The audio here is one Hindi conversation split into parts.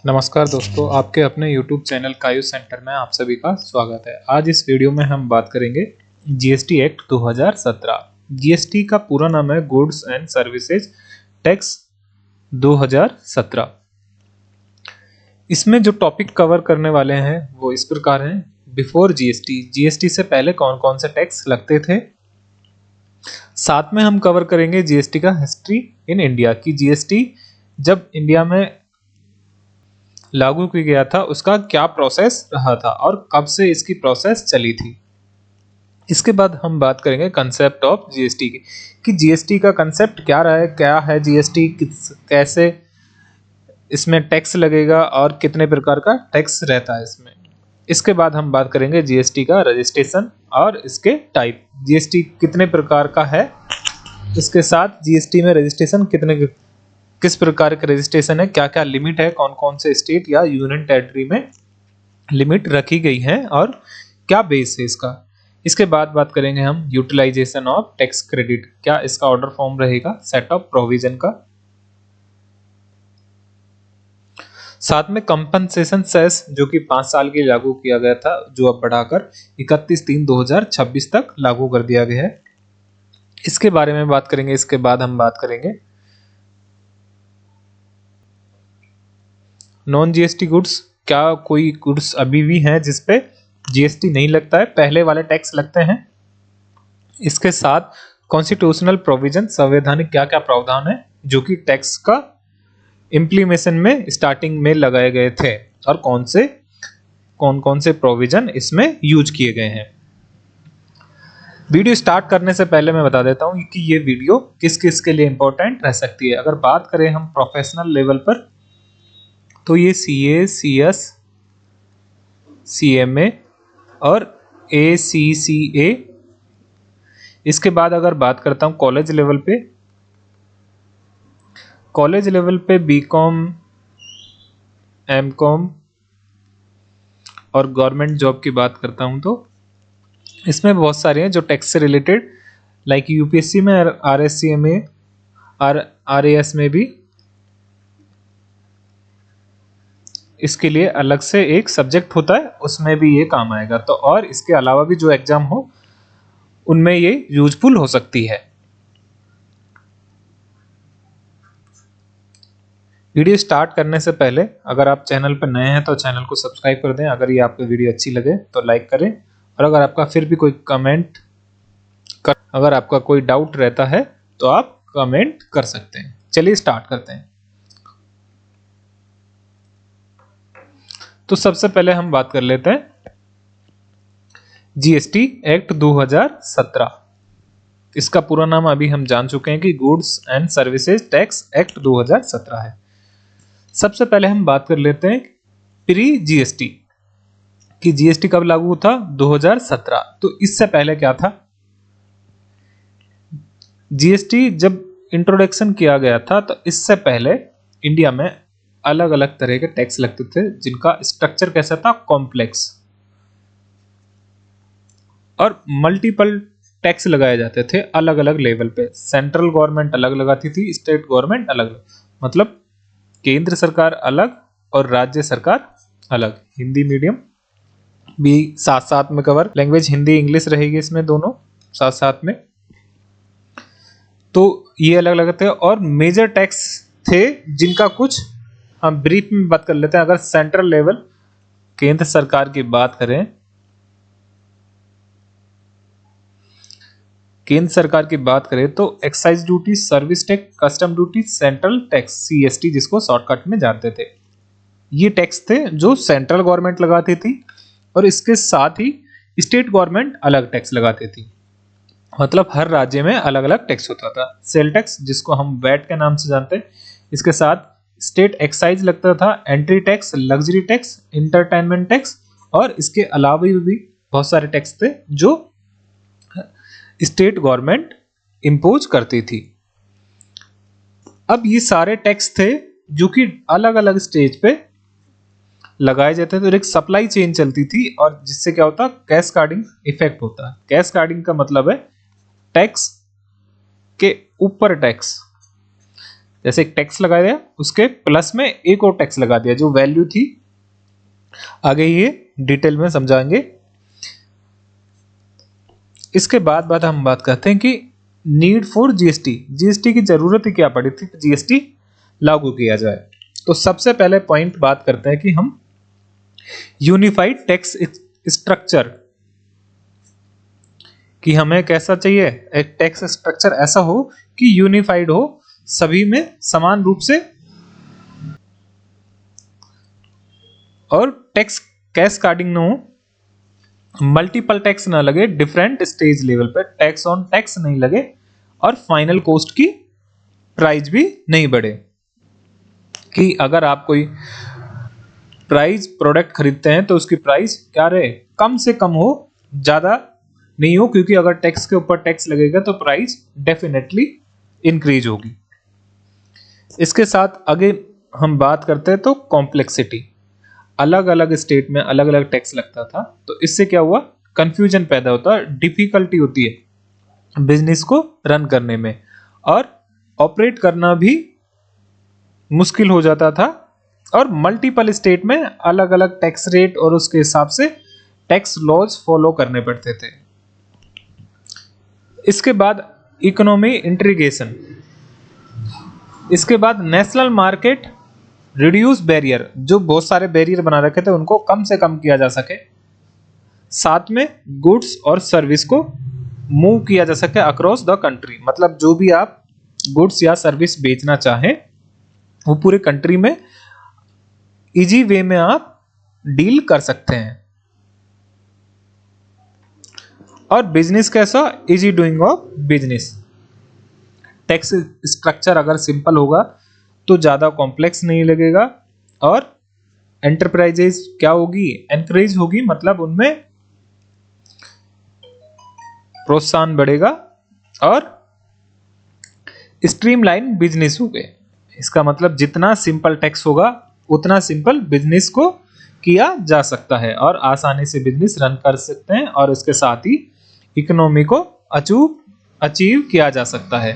नमस्कार दोस्तों, आपके अपने YouTube चैनल कायु सेंटर में आप सभी का स्वागत है। आज इस वीडियो में हम बात करेंगे जीएसटी एक्ट 2017। जीएसटी का पूरा नाम है गुड्स एंड सर्विसेज टैक्स 2017। इसमें जो टॉपिक कवर करने वाले हैं वो इस प्रकार हैं। बिफोर जीएसटी, जीएसटी से पहले कौन कौन से टैक्स लगते थे। साथ में हम कवर करेंगे जीएसटी का हिस्ट्री इन इंडिया, की जीएसटी जब इंडिया में लागू किया गया था उसका क्या प्रोसेस रहा था और कब से इसकी प्रोसेस चली थी। इसके बाद हम बात करेंगे कंसेप्ट ऑफ जीएसटी की, कि जीएसटी का कंसेप्ट क्या रहा है, क्या है जीएसटी, कैसे इसमें टैक्स लगेगा और कितने प्रकार का टैक्स रहता है इसमें। इसके बाद हम बात करेंगे जीएसटी का रजिस्ट्रेशन और इसके टाइप, जीएसटी कितने प्रकार का है, इसके साथ जीएसटी में रजिस्ट्रेशन किस प्रकार का रजिस्ट्रेशन है, क्या क्या लिमिट है, कौन कौन से स्टेट या यूनियन टेरिटरी में लिमिट रखी गई है और क्या बेस है इसका। इसके बाद बात करेंगे हम यूटिलाइजेशन ऑफ टैक्स क्रेडिट, क्या इसका ऑर्डर फॉर्म रहेगा, सेट ऑफ प्रोविजन का। साथ में कंपनसेशन सेस जो कि 5 साल के लागू किया गया था, जो अब बढ़ाकर 31/3/2026 तक लागू कर दिया गया है, इसके बारे में बात करेंगे। इसके बाद हम बात करेंगे नॉन जीएसटी गुड्स, क्या कोई गुड्स अभी भी हैं जिसपे जीएसटी नहीं लगता है, पहले वाले टैक्स लगते हैं। इसके साथ कॉन्स्टिट्यूशनल प्रोविजन, संवैधानिक क्या क्या प्रावधान है जो कि टैक्स का इम्प्लीमेशन में स्टार्टिंग में लगाए गए थे और कौन कौन से प्रोविजन इसमें यूज किए गए हैं। वीडियो स्टार्ट करने से पहले मैं बता देता हूं कि ये वीडियो किस किस के लिए इंपॉर्टेंट रह सकती है। अगर बात करें हम प्रोफेशनल लेवल पर, तो ये सीए, सीएस, सीएमए और एसीसीए। इसके बाद अगर बात करता हूं कॉलेज लेवल पे बीकॉम, एमकॉम और गवर्नमेंट जॉब की बात करता हूं तो इसमें बहुत सारे हैं जो टैक्स से रिलेटेड, लाइक यूपीएससी में आरएससीएमए, आरएएस में भी इसके लिए अलग से एक सब्जेक्ट होता है, उसमें भी ये काम आएगा। तो और इसके अलावा भी जो एग्जाम हो उनमें ये यूजफुल हो सकती है। वीडियो स्टार्ट करने से पहले अगर आप चैनल पर नए हैं तो चैनल को सब्सक्राइब कर दें, अगर ये आपको वीडियो अच्छी लगे तो लाइक करें, और अगर आपका फिर भी कोई अगर आपका कोई डाउट रहता है तो आप कमेंट कर सकते हैं। चलिए स्टार्ट करते हैं। तो सबसे पहले हम बात कर लेते हैं जीएसटी एक्ट 2017। इसका पूरा नाम अभी हम जान चुके हैं कि goods and services tax act 2017 है। सबसे पहले हम बात कर लेते हैं प्री जीएसटी, कि जीएसटी कब लागू था, 2017। तो इससे पहले क्या था, जीएसटी जब इंट्रोडक्शन किया गया था तो इससे पहले इंडिया में अलग अलग तरह के टैक्स लगते थे जिनका स्ट्रक्चर कैसा था, कॉम्प्लेक्स, और मल्टीपल टैक्स लगाए जाते थे अलग अलग लेवल पे। सेंट्रल गवर्नमेंट अलग लगाती थी, स्टेट गवर्नमेंट अलग, मतलब केंद्र सरकार अलग और राज्य सरकार अलग। हिंदी मीडियम भी साथ साथ में कवर, लैंग्वेज हिंदी इंग्लिश रहेगी इसमें, दोनों साथ साथ में। तो ये अलग अलग थे और मेजर टैक्स थे जिनका कुछ हम ब्रीफ में बात कर लेते हैं। अगर सेंट्रल लेवल केंद्र सरकार की बात करें, केंद्र सरकार की बात करें तो excise duty, service tax, custom duty, central tax, CST जिसको शॉर्टकट में जानते थे, ये टैक्स थे जो सेंट्रल गवर्नमेंट लगाती थी और इसके साथ ही स्टेट गवर्नमेंट अलग टैक्स लगाती थी। मतलब हर राज्य में अलग अलग टैक्स होता था। सेल टैक्स जिसको हम वैट के नाम से जानते हैं, इसके साथ स्टेट एक्साइज लगता था, entry tax, luxury tax, entertainment tax, और इसके अलावा भी बहुत सारे टैक्स थे जो स्टेट गवर्नमेंट इंपोज करती थी। अब ये सारे टैक्स थे जो कि अलग अलग स्टेज पे लगाए जाते थे और एक सप्लाई चेन चलती थी, और जिससे क्या होता, कैस्काडिंग इफेक्ट होता है। कैस्काडिंग का मतलब है टैक्स के ऊपर टैक्स। जैसे एक टैक्स लगा दिया, उसके प्लस में एक और टैक्स लगा दिया जो वैल्यू थी, आगे ये डिटेल में समझाएंगे। इसके बाद हम बात करते हैं कि नीड फॉर जीएसटी, जीएसटी की जरूरत ही क्या पड़ी थी जीएसटी लागू किया जाए। तो सबसे पहले पॉइंट बात करते हैं कि हम यूनिफाइड टैक्स स्ट्रक्चर, कि हमें कैसा चाहिए, एक टैक्स स्ट्रक्चर ऐसा हो कि यूनिफाइड हो, सभी में समान रूप से, और टैक्स कैश कार्डिंग ना हो, मल्टीपल टैक्स ना लगे, डिफरेंट स्टेज लेवल पे टैक्स ऑन टैक्स नहीं लगे, और फाइनल कॉस्ट की प्राइस भी नहीं बढ़े। कि अगर आप कोई प्राइस प्रोडक्ट खरीदते हैं तो उसकी प्राइस क्या रहे, कम से कम हो, ज्यादा नहीं हो, क्योंकि अगर टैक्स के ऊपर टैक्स लगेगा तो प्राइस डेफिनेटली इंक्रीज होगी। इसके साथ आगे हम बात करते हैं तो कॉम्प्लेक्सिटी, अलग अलग स्टेट में अलग अलग टैक्स लगता था, तो इससे क्या हुआ, कंफ्यूजन पैदा होता है, डिफिकल्टी होती है बिजनेस को रन करने में, और ऑपरेट करना भी मुश्किल हो जाता था, और मल्टीपल स्टेट में अलग अलग टैक्स रेट और उसके हिसाब से टैक्स लॉज फॉलो करने पड़ते थे। इसके बाद इकोनॉमी इंटीग्रेशन, इसके बाद नेशनल मार्केट रिड्यूस बैरियर, जो बहुत सारे बैरियर बना रखे थे उनको कम से कम किया जा सके, साथ में गुड्स और सर्विस को मूव किया जा सके अक्रॉस द कंट्री, मतलब जो भी आप गुड्स या सर्विस बेचना चाहें वो पूरे कंट्री में इजी वे में आप डील कर सकते हैं। और बिजनेस कैसा, easy doing of business, tax structure अगर सिंपल होगा तो ज्यादा कॉम्प्लेक्स नहीं लगेगा, और एंटरप्राइजेस क्या होगी, एनकरेज होगी, मतलब उनमें प्रोत्साहन बढ़ेगा, और स्ट्रीमलाइन बिजनेस हो गए। इसका मतलब जितना सिंपल टैक्स होगा उतना सिंपल बिजनेस को किया जा सकता है, और आसानी से बिजनेस रन कर सकते हैं, और इसके साथ ही इकोनॉमी को अचीव किया जा सकता है।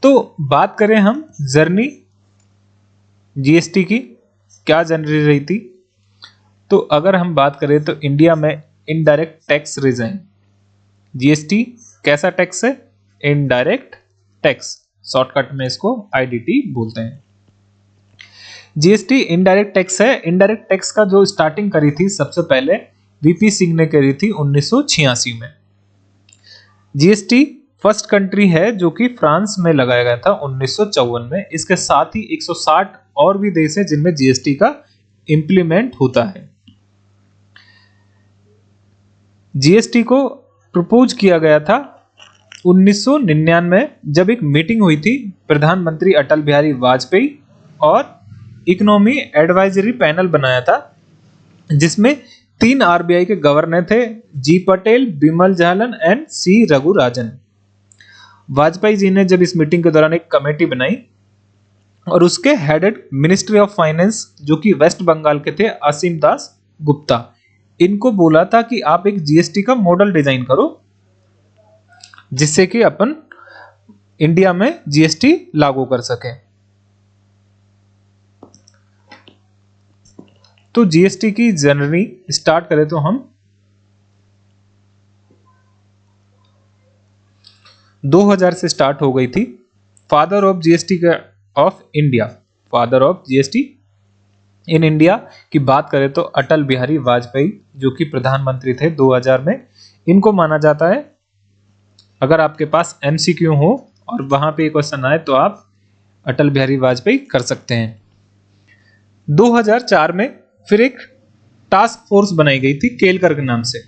तो बात करें हम जर्नी जीएसटी की, क्या जर्नी रही थी, तो अगर हम बात करें तो इंडिया में इनडायरेक्ट टैक्स रिजाइन, जीएसटी कैसा टैक्स है, इनडायरेक्ट टैक्स, शॉर्टकट में इसको आईडीटी बोलते हैं। जीएसटी इनडायरेक्ट टैक्स है। इनडायरेक्ट टैक्स का जो स्टार्टिंग करी थी सबसे पहले वीपी सिंह ने करी थी 1986 में। जीएसटी फर्स्ट कंट्री है जो कि फ्रांस में लगाया गया था 1954 में। इसके साथ ही 160 और भी देश हैं जिनमें जीएसटी का इंप्लीमेंट होता है। जीएसटी को प्रपोज किया गया था 1999 जब एक मीटिंग हुई थी प्रधानमंत्री अटल बिहारी वाजपेयी और इकोनॉमी एडवाइजरी पैनल बनाया था, जिसमें 3 आरबीआई के गवर्नर थे, जी पटेल, बिमल जालन एंड सी रघुराजन। वाजपेयी जी ने जब इस मीटिंग के दौरान एक कमेटी बनाई और उसके हेडेड मिनिस्ट्री ऑफ फाइनेंस जो कि वेस्ट बंगाल के थे असीम दास गुप्ता, इनको बोला था कि आप एक जीएसटी का मॉडल डिजाइन करो जिससे कि अपन इंडिया में जीएसटी लागू कर सके। तो जीएसटी की जर्नी स्टार्ट करें तो हम 2000 से स्टार्ट हो गई थी। Father of GST of India, father of GST in India की बात करें तो अटल बिहारी वाजपेयी जो कि प्रधानमंत्री थे 2000 में, इनको माना जाता है। अगर आपके पास एमसीक्यू हो और वहां पे क्वेश्चन आए तो आप अटल बिहारी वाजपेयी कर सकते हैं। 2004 में फिर एक टास्क फोर्स बनाई गई थी केलकर के नाम से,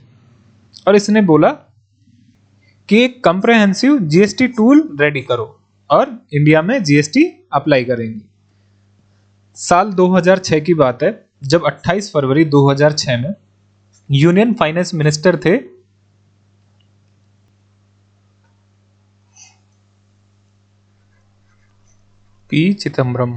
और इसने बोला कि एक कंप्रेहेंसिव जीएसटी टूल रेडी करो और इंडिया में जीएसटी अप्लाई करेंगे। साल 2006 की बात है जब 28 फरवरी 2006 में यूनियन फाइनेंस मिनिस्टर थे पी चिदम्बरम।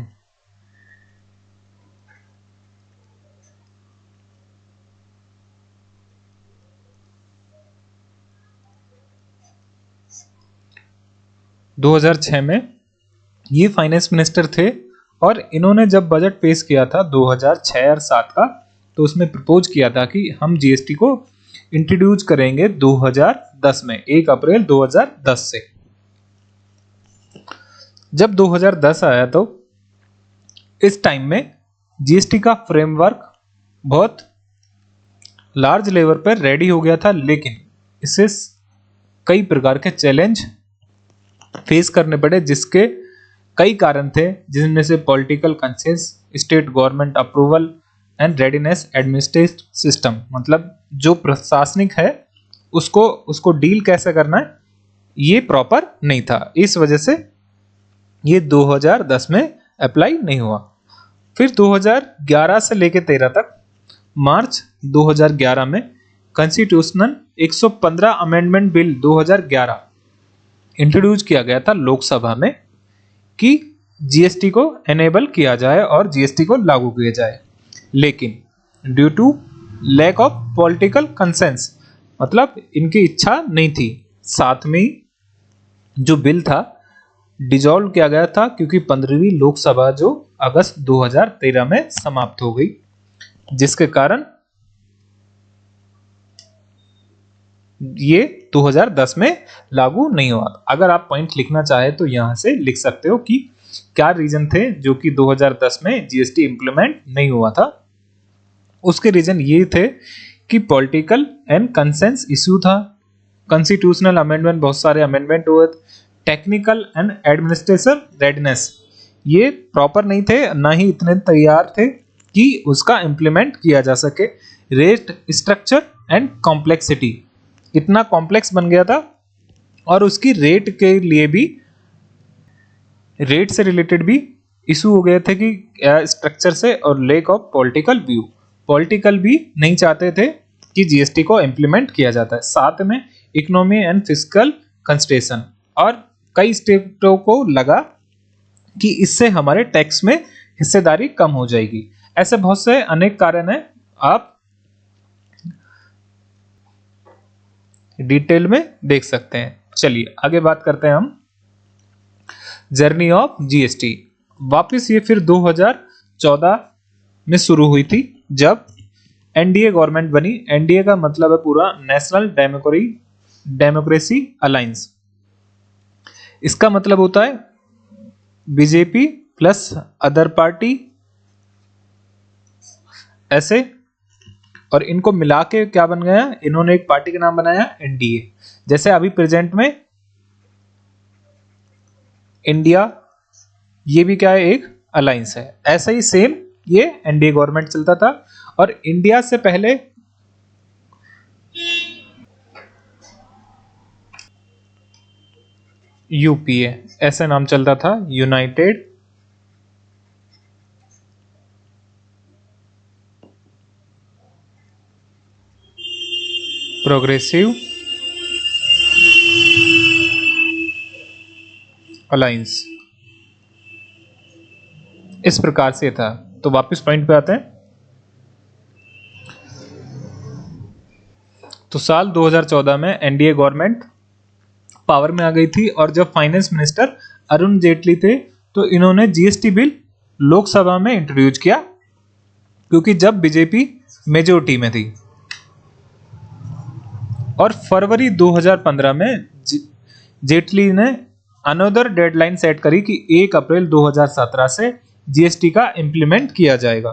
2006 में ये फाइनेंस मिनिस्टर थे और इन्होंने जब बजट पेश किया था 2006 और 7 का, तो उसमें प्रपोज किया था कि हम जीएसटी को इंट्रोड्यूस करेंगे 2010 में, 1 अप्रैल 2010 से। जब 2010 आया तो इस टाइम में जीएसटी का फ्रेमवर्क बहुत लार्ज लेवल पर रेडी हो गया था, लेकिन इससे कई प्रकार के चैलेंज फेस करने पड़े, जिसके कई कारण थे, जिनमें से political conscience, state government approval and readiness administrative system, मतलब जो प्रशासनिक है उसको डील कैसे करना है ये प्रॉपर नहीं था। इस वजह से ये 2010 में अप्लाई नहीं हुआ। फिर 2011 से लेकर 13 तक, मार्च 2011 में कॉन्स्टिट्यूशनल 115 अमेंडमेंट बिल 2011 इंट्रोड्यूस किया गया था लोकसभा में कि जीएसटी को एनेबल किया जाए और जीएसटी को लागू किया जाए, लेकिन due to lack of political consensus, मतलब इनकी इच्छा नहीं थी, साथ में जो बिल था डिसॉल्व किया गया था, क्योंकि 15वीं लोकसभा जो अगस्त 2013 में समाप्त हो गई, जिसके कारण ये 2010 में लागू नहीं हुआ। अगर आप पॉइंट लिखना चाहे तो यहां से लिख सकते हो कि क्या रीजन थे जो कि 2010 में जीएसटी इंप्लीमेंट नहीं हुआ था। उसके रीजन ये थे कि पॉलिटिकल एंड कंसेंस इश्यू था, कॉन्स्टिट्यूशनल अमेंडमेंट, बहुत सारे अमेंडमेंट हुए, टेक्निकल एंड एडमिनिस्ट्रेटिव रेडनेस ये प्रॉपर नहीं थे, ना ही इतने तैयार थे कि उसका इंप्लीमेंट किया जा सके, रेट स्ट्रक्चर एंड कॉम्प्लेक्सिटी इतना कॉम्प्लेक्स बन गया था, और उसकी रेट के लिए भी, रेट से रिलेटेड भी इशू हो गए थे कि स्ट्रक्चर से, और lake of political view, political भी नहीं चाहते थे कि जीएसटी को इंप्लीमेंट किया जाता है। साथ में इकोनॉमी एंड फिस्कल कंस्ट्रेशन, और कई स्टेटों को लगा कि इससे हमारे टैक्स में हिस्सेदारी कम हो जाएगी। ऐसे बहुत से अनेक कारण हैं, आप डिटेल में देख सकते हैं। चलिए आगे बात करते हैं हम जर्नी ऑफ जीएसटी। वापस ये फिर 2014 में शुरू हुई थी, जब एनडीए गवर्नमेंट बनी। एनडीए का मतलब है पूरा नेशनल डेमोक्रेसी अलायंस। इसका मतलब होता है बीजेपी प्लस अदर पार्टी, ऐसे, और इनको मिला के क्या बन गया, इन्होंने एक पार्टी का नाम बनाया एनडीए। जैसे अभी प्रेजेंट में इंडिया, ये भी क्या है, एक अलायंस है, ऐसा ही सेम ये एनडीए गवर्नमेंट चलता था। और इंडिया से पहले यूपीए ऐसा नाम चलता था, यूनाइटेड प्रोग्रेसिव अलायंस, इस प्रकार से था। तो वापस पॉइंट पे आते हैं। तो साल 2014 में एनडीए गवर्नमेंट पावर में आ गई थी, और जब फाइनेंस मिनिस्टर अरुण जेटली थे, तो इन्होंने जीएसटी बिल लोकसभा में इंट्रोड्यूस किया, क्योंकि जब बीजेपी मेजोरिटी में थी। और फरवरी 2015 में जेटली ने अनदर डेडलाइन सेट करी कि 1 अप्रैल 2017 से जीएसटी का इंप्लीमेंट किया जाएगा।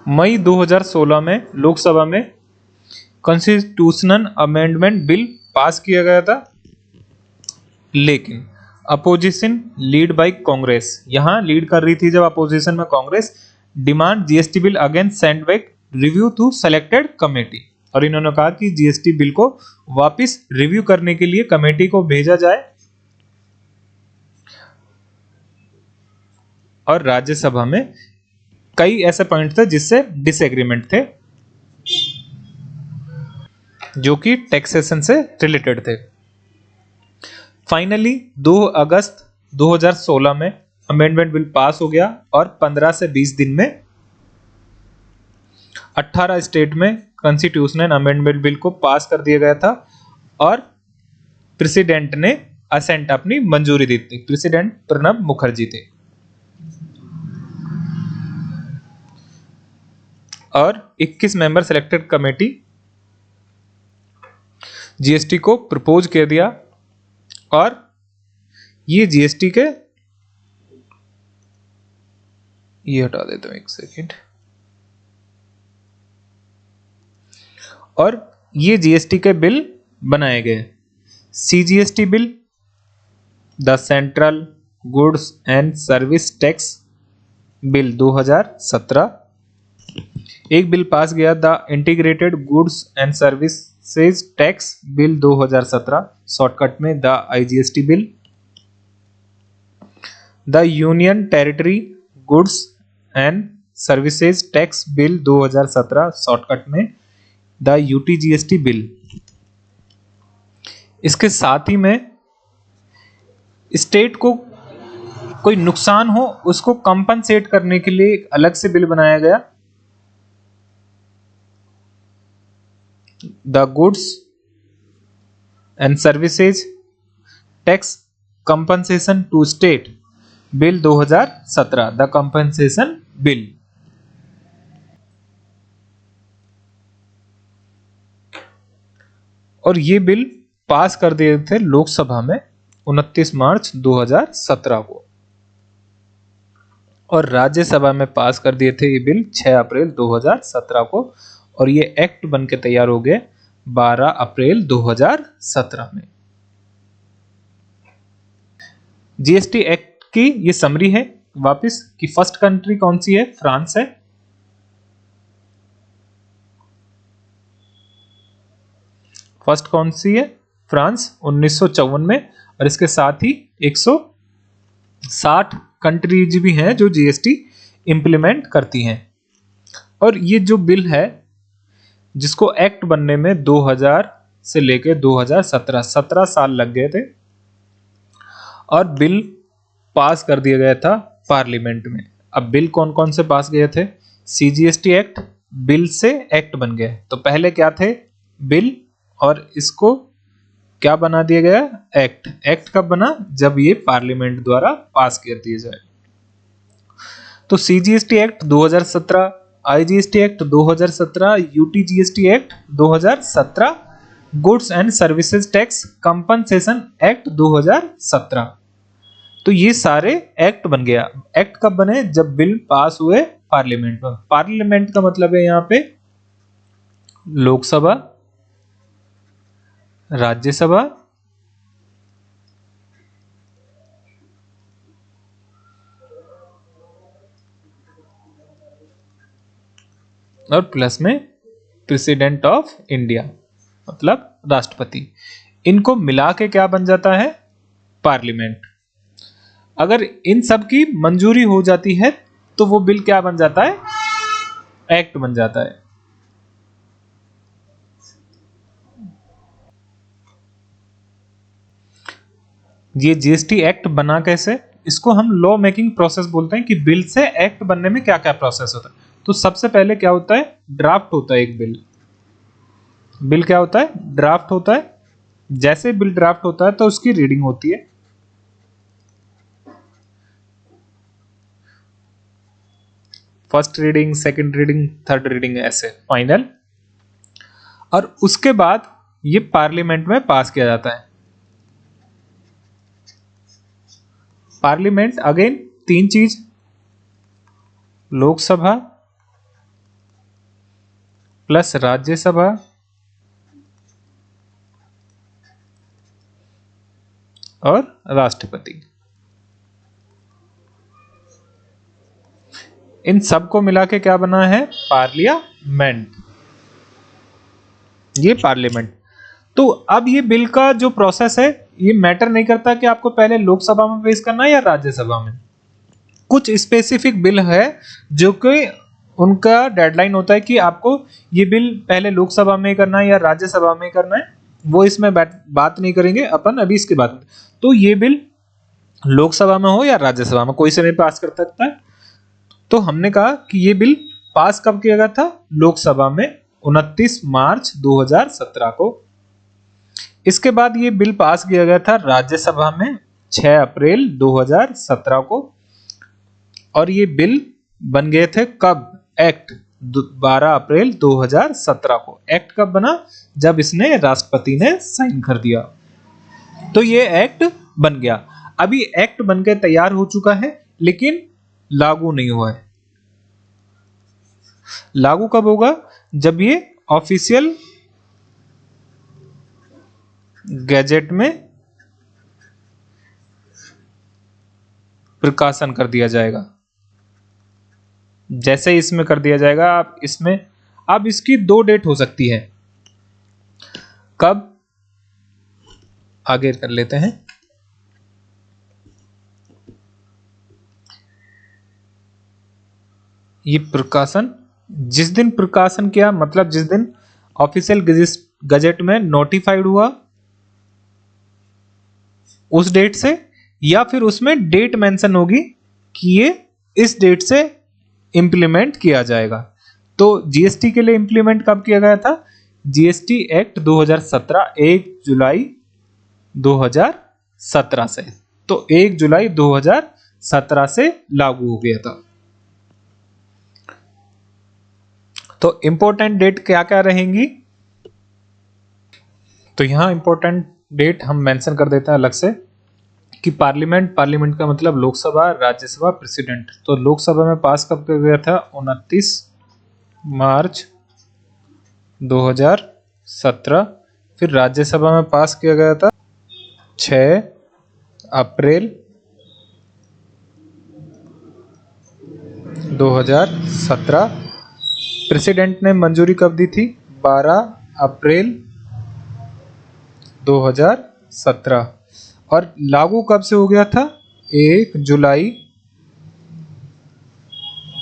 मई 2016 में लोकसभा में कॉन्स्टिट्यूशनल अमेंडमेंट बिल पास किया गया था, लेकिन अपोजिशन लीड बाय कांग्रेस, यहां लीड कर रही थी जब अपोजिशन में Congress, demand GST bill again send back review to selected committee, और इन्होंने कहा कि जीएसटी बिल को वापस रिव्यू करने के लिए कमेटी को भेजा जाए। और राज्यसभा में कई ऐसे पॉइंट थे जिससे डिसएग्रीमेंट थे, जो कि टैक्सेशन से रिलेटेड थे। फाइनली 2 अगस्त 2016 में अमेंडमेंट बिल पास हो गया, और 15 से 20 दिन में 18 स्टेट में कॉन्स्टिट्यूशनल अमेंडमेंट बिल को पास कर दिया गया था और प्रेसिडेंट ने असेंट अपनी मंजूरी दी थी। प्रेसिडेंट प्रणब मुखर्जी थे। और 21 मेंबर सिलेक्टेड कमेटी जीएसटी को प्रपोज कर दिया और ये जीएसटी के, ये हटा देता हूं एक सेकेंड, और ये जीएसटी के बिल बनाए गए। CGST bill, the central goods and service tax bill 2017। एक बिल पास गया, the integrated goods and services tax bill 2017, shortcut में the IGST bill. The union territory goods and services tax bill 2017, shortcut में द यूटीजीएसटी बिल। इसके साथ ही में स्टेट को कोई नुकसान हो उसको कंपनसेट करने के लिए एक अलग से बिल बनाया गया, the goods and services tax compensation to state bill 2017, the compensation bill. और ये बिल पास कर दिए थे लोकसभा में 29 मार्च 2017 को, और राज्यसभा में पास कर दिए थे ये बिल 6 अप्रैल 2017 को, और ये एक्ट बन के तैयार हो गए 12 अप्रैल 2017 में। जीएसटी एक्ट की ये समरी है वापस कि फर्स्ट कंट्री कौन सी है, फ्रांस है। फर्स्ट कौन सी है, फ्रांस 1954 में, और इसके साथ ही 160 कंट्रीज भी हैं जो जीएसटी इंप्लीमेंट करती हैं। और ये जो बिल है जिसको एक्ट बनने में 2000 से लेके 2017 17 साल लग गए थे, और बिल पास कर दिया गया था पार्लियामेंट में। अब बिल कौन कौन से पास गए थे, सीजीएसटी एक्ट बिल से एक्ट बन गए। तो पहले क्या थे, बिल, और इसको क्या बना दिया गया, एक्ट। एक्ट कब बना, जब ये पार्लियामेंट द्वारा पास कर दिया जाए। तो CGST act 2017, IGST act 2017, UTGST act 2017, goods and services tax compensation act 2017। तो ये सारे एक्ट बन गया। एक्ट कब बने, जब बिल पास हुए पार्लियामेंट में। पार्लियामेंट का मतलब है यहाँ पे लोकसभा, राज्यसभा और प्लस में प्रेसिडेंट ऑफ इंडिया मतलब राष्ट्रपति। इनको मिला के क्या बन जाता है, पार्लियामेंट। अगर इन सब की मंजूरी हो जाती है तो वो बिल क्या बन जाता है, एक्ट बन जाता है। ये जीएसटी एक्ट बना कैसे, इसको हम लॉ मेकिंग प्रोसेस बोलते हैं कि बिल से एक्ट बनने में क्या क्या प्रोसेस होता है। तो सबसे पहले क्या होता है, ड्राफ्ट होता है एक बिल। बिल क्या होता है, ड्राफ्ट होता है। जैसे बिल ड्राफ्ट होता है तो उसकी रीडिंग होती है। First reading, second reading, third reading, ऐसे फाइनल। और उसके बाद ये पार्लियामेंट में पास किया जाता है। पार्लियामेंट अगेन तीन चीज, लोकसभा प्लस राज्यसभा और राष्ट्रपति। इन सबको मिला के क्या बना है, पार्लियामेंट। ये पार्लियामेंट। तो अब ये बिल का जो प्रोसेस है ये मैटर नहीं करता कि आपको पहले लोकसभा में पेश करना है या राज्यसभा में। कुछ स्पेसिफिक बिल है जो कि उनका डेडलाइन होता है कि आपको ये बिल पहले लोकसभा में करना है या राज्यसभा में करना है। वो इसमें बात नहीं करेंगे अपन अभी इसके बाद। तो ये बिल लोकसभा में हो या राज्यसभा में कोई से नहीं पास कर सकता है। तो हमने कहा कि ये बिल पास कब किया गया था? लोकसभा में 29 मार्च 2017 को। इसके बाद ये बिल पास किया गया था राज्यसभा में 6 अप्रैल 2017 को, और ये बिल बन गए थे कब? एक्ट 12 अप्रैल 2017 को। एक्ट कब बना? जब इसने राष्ट्रपति ने साइन कर दिया, तो ये एक्ट बन गया। अभी एक्ट बनकर तैयार हो चुका है, लेकिन लागू नहीं हुआ है। लागू कब होगा? जब ये ऑफिशियल गैजेट में प्रकाशन कर दिया जाएगा। जैसे ही इसमें कर दिया जाएगा, आप इसमें अब इसकी 2 डेट हो सकती है। कब? आगे कर लेते हैं। ये प्रकाशन जिस दिन प्रकाशन किया, मतलब जिस दिन ऑफिशियल गजेट में नोटिफाइड हुआ उस डेट से, या फिर उसमें डेट मेंशन होगी कि ये इस डेट से इंप्लीमेंट किया जाएगा। तो जीएसटी के लिए इंप्लीमेंट कब किया गया था? जीएसटी एक्ट 2017 1 जुलाई 2017 से। तो 1 जुलाई 2017 से लागू हो गया था। तो इंपॉर्टेंट डेट क्या क्या रहेंगी? तो यहां इंपॉर्टेंट डेट हम मेंशन कर देते हैं अलग से कि पार्लियामेंट का मतलब लोकसभा, राज्यसभा, प्रेसिडेंट। तो लोकसभा में पास कब किया गया था? 29 मार्च 2017। फिर राज्यसभा में पास किया गया था 6 अप्रैल 2017। प्रेसिडेंट ने मंजूरी कब दी थी? 12 अप्रैल 2017। और लागू कब से हो गया था? 1 जुलाई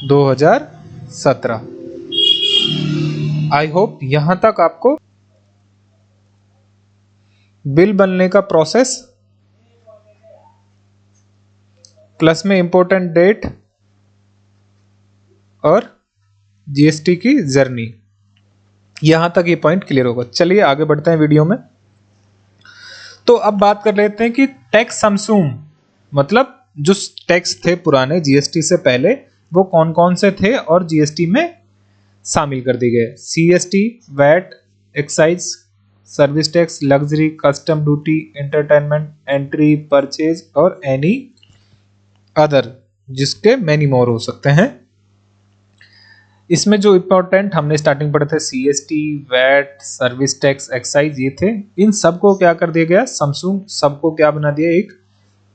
2017। आई होप यहां तक आपको बिल बनने का प्रोसेस प्लस में इंपॉर्टेंट डेट और जीएसटी की जर्नी, यहां तक ये पॉइंट क्लियर होगा। चलिए आगे बढ़ते हैं वीडियो में। तो अब बात कर लेते हैं कि टैक्स समसूम, मतलब जो टैक्स थे पुराने जीएसटी से पहले, वो कौन कौन से थे और जीएसटी में शामिल कर दिए गए। CST, VAT, excise, service tax, luxury, custom duty, entertainment, entry, purchase और एनी अदर, जिसके मैनी मोर हो सकते हैं। इसमें जो इंपॉर्टेंट हमने स्टार्टिंग पढ़े थे, CST, VAT, service tax, excise, ये थे। इन सबको क्या कर दिया गया? समसूम सबको क्या बना दिया?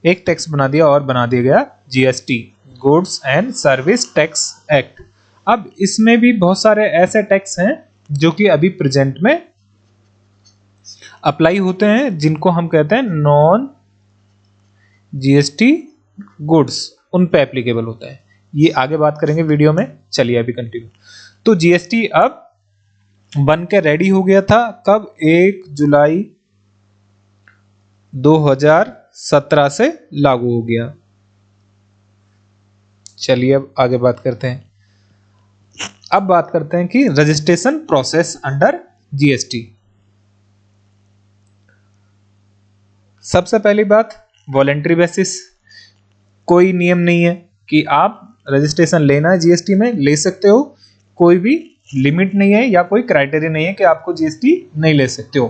एक टैक्स बना दिया और बना दिया गया GST, goods and service tax act. अब इसमें भी बहुत सारे ऐसे टैक्स हैं जो कि अभी प्रेजेंट में अप्लाई होते हैं, जिनको हम कहते हैं नॉन जीएसटी गुड्स, उन पे एप्लीकेबल होता है। ये आगे बात करेंगे वीडियो में। चलिए अभी कंटिन्यू। तो जीएसटी अब बन के रेडी हो गया था कब? 1 जुलाई 2017 से लागू हो गया। चलिए अब आगे बात करते हैं। अब बात करते हैं कि रजिस्ट्रेशन प्रोसेस अंडर जीएसटी। सबसे पहली बात, वॉलेंट्री बेसिस। कोई नियम नहीं है कि आप रजिस्ट्रेशन लेना है जीएसटी में, ले सकते हो। कोई भी लिमिट नहीं है या कोई क्राइटेरिया नहीं है कि आपको जीएसटी नहीं ले सकते हो।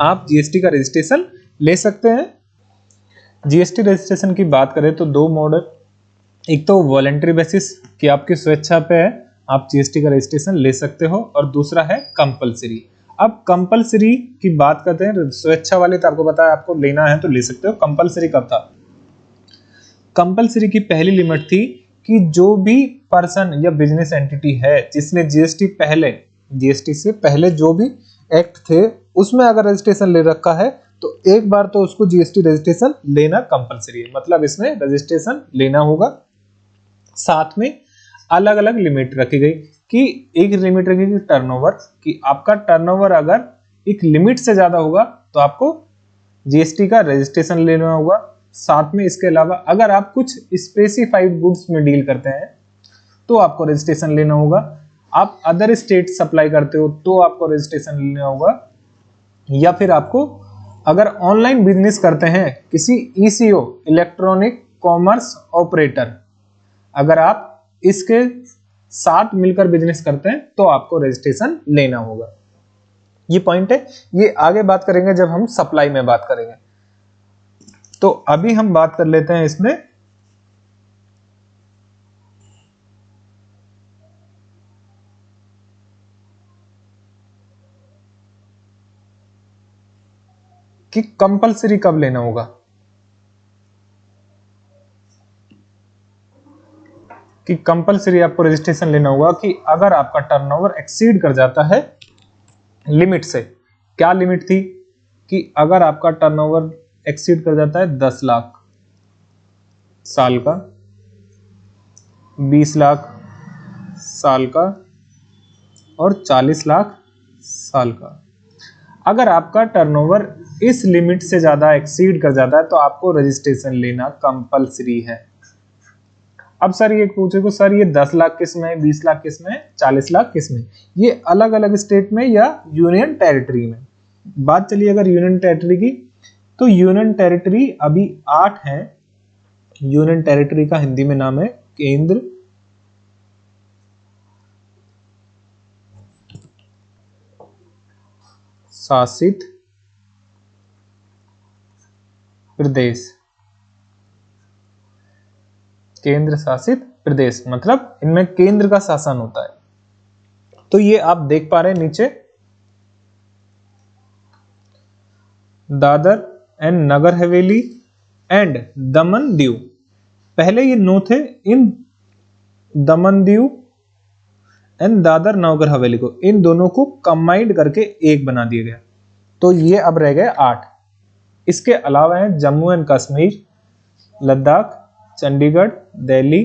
आप जीएसटी का रजिस्ट्रेशन ले सकते हैं। जीएसटी रजिस्ट्रेशन की बात करें तो 2 मॉडल, एक तो वॉलेंट्री बेसिस कि आपकी स्वेच्छा पे है, आप जीएसटी का रजिस्ट्रेशन ले सकते हो, और दूसरा है कंपलसरी। अब कंपलसरी की बात करते हैं। स्वेच्छा वाले तो आपको पता है, आपको लेना है तो ले सकते हो। कंपलसरी कब था? कंपलसरी की पहली लिमिट थी कि जो भी पर्सन या बिजनेस एंटिटी है जिसने जीएसटी से पहले जो भी एक्ट थे उसमें अगर रजिस्ट्रेशन ले रखा है, तो एक बार तो उसको जीएसटी रजिस्ट्रेशन लेना कंपलसरी है। मतलब इसमें रजिस्ट्रेशन लेना होगा। साथ में अलग अलग लिमिट रखी गई कि एक लिमिट रखी गई टर्नओवर, कि आपका टर्नओवर अगर एक लिमिट से ज्यादा होगा तो आपको जीएसटी का रजिस्ट्रेशन लेना होगा। साथ में इसके अलावा अगर आप कुछ स्पेसिफाइड गुड्स में डील करते हैं तो तो आपको रजिस्ट्रेशन लेना होगा। आप अदर स्टेट सप्लाई करते हो तो आपको रजिस्ट्रेशन लेना होगा, या फिर आपको अगर ऑनलाइन बिजनेस करते हैं किसी ईसीओ इलेक्ट्रॉनिक कॉमर्स ऑपरेटर, अगर आप इसके साथ मिलकर बिजनेस करते हैं तो आपको रजिस्ट्रेशन लेना होगा। ये पॉइंट है, ये आगे बात करेंगे जब हम सप्लाई में बात करेंगे। तो अभी हम बात कर लेते हैं इसमें कि कंपलसरी कब लेना होगा, कि कंपलसरी आपको रजिस्ट्रेशन लेना होगा कि अगर आपका टर्नओवर एक्सीड कर जाता है लिमिट से। क्या लिमिट थी कि अगर आपका टर्नओवर एक्सीड कर जाता है 10 लाख साल का, 20 लाख साल का और 40 लाख साल का, अगर आपका टर्नओवर इस लिमिट से ज्यादा एक्सीड कर जाता है तो आपको रजिस्ट्रेशन लेना कंपलसरी है। अब सर ये पूछेगा सर ये 10 लाख किस में है, 20 लाख किस में है, 40 लाख किस में, ये अलग अलग स्टेट में या यूनियन टेरिटरी में। बात चलिए अगर यूनियन टेरिटरी की, तो यूनियन टेरिटरी अभी 8 हैं। यूनियन टेरिटरी का हिंदी में नाम है केंद्र शासित प्रदेश। केंद्र शासित प्रदेश मतलब इनमें केंद्र का शासन होता है। तो ये आप देख पा रहे हैं नीचे दादर एंड नगर हवेली एंड दमन दीव। पहले ये 9 थे, इन दमन दीव एंड दादर नगर हवेली को, इन दोनों को कंबाइंड करके एक बना दिया गया, तो ये अब रह गए 8। इसके अलावा है जम्मू एंड कश्मीर, लद्दाख, चंडीगढ़, दिल्ली,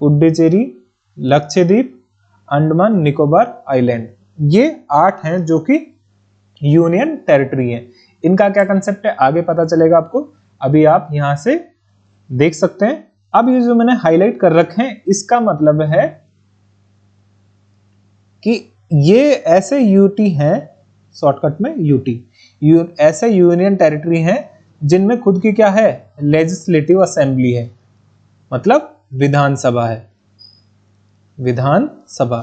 पुडुचेरी, लक्षद्वीप, अंडमान निकोबार आइलैंड। ये 8 हैं जो कि यूनियन टेरिटरी हैं। इनका क्या कंसेप्ट है आगे पता चलेगा आपको, अभी आप यहां से देख सकते हैं। अब ये जो मैंने हाईलाइट कर रखे हैं इसका मतलब है कि ये ऐसे यूटी हैं, शॉर्टकट में यूटी, ऐसे यूनियन टेरिटरी हैं जिनमें खुद की क्या है, लेजिस्लेटिव असेंबली है, मतलब विधानसभा है। विधानसभा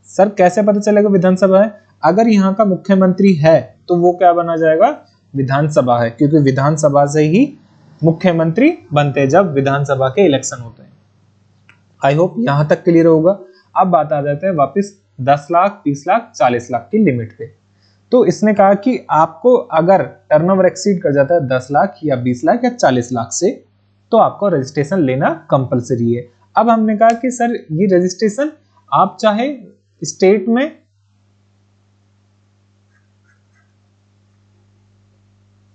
सर कैसे पता चलेगा विधानसभा है, अगर यहाँ का मुख्यमंत्री है तो वो क्या बना जाएगा, विधानसभा है, क्योंकि विधानसभा से ही मुख्यमंत्री बनते हैं जब विधानसभा के इलेक्शन होते हैं। आई होप यहां तक क्लियर होगा। अब बात आ जाते हैं वापस 10 लाख, 20 लाख, 40 लाख की लिमिट पे। तो इसने कहा कि आपको अगर टर्नओवर एक्सीड कर जाता है 10 लाख या 20 लाख या 40 लाख से तो आपको रजिस्ट्रेशन लेना कंपलसरी है। अब हमने कहा कि सर ये रजिस्ट्रेशन आप चाहे स्टेट में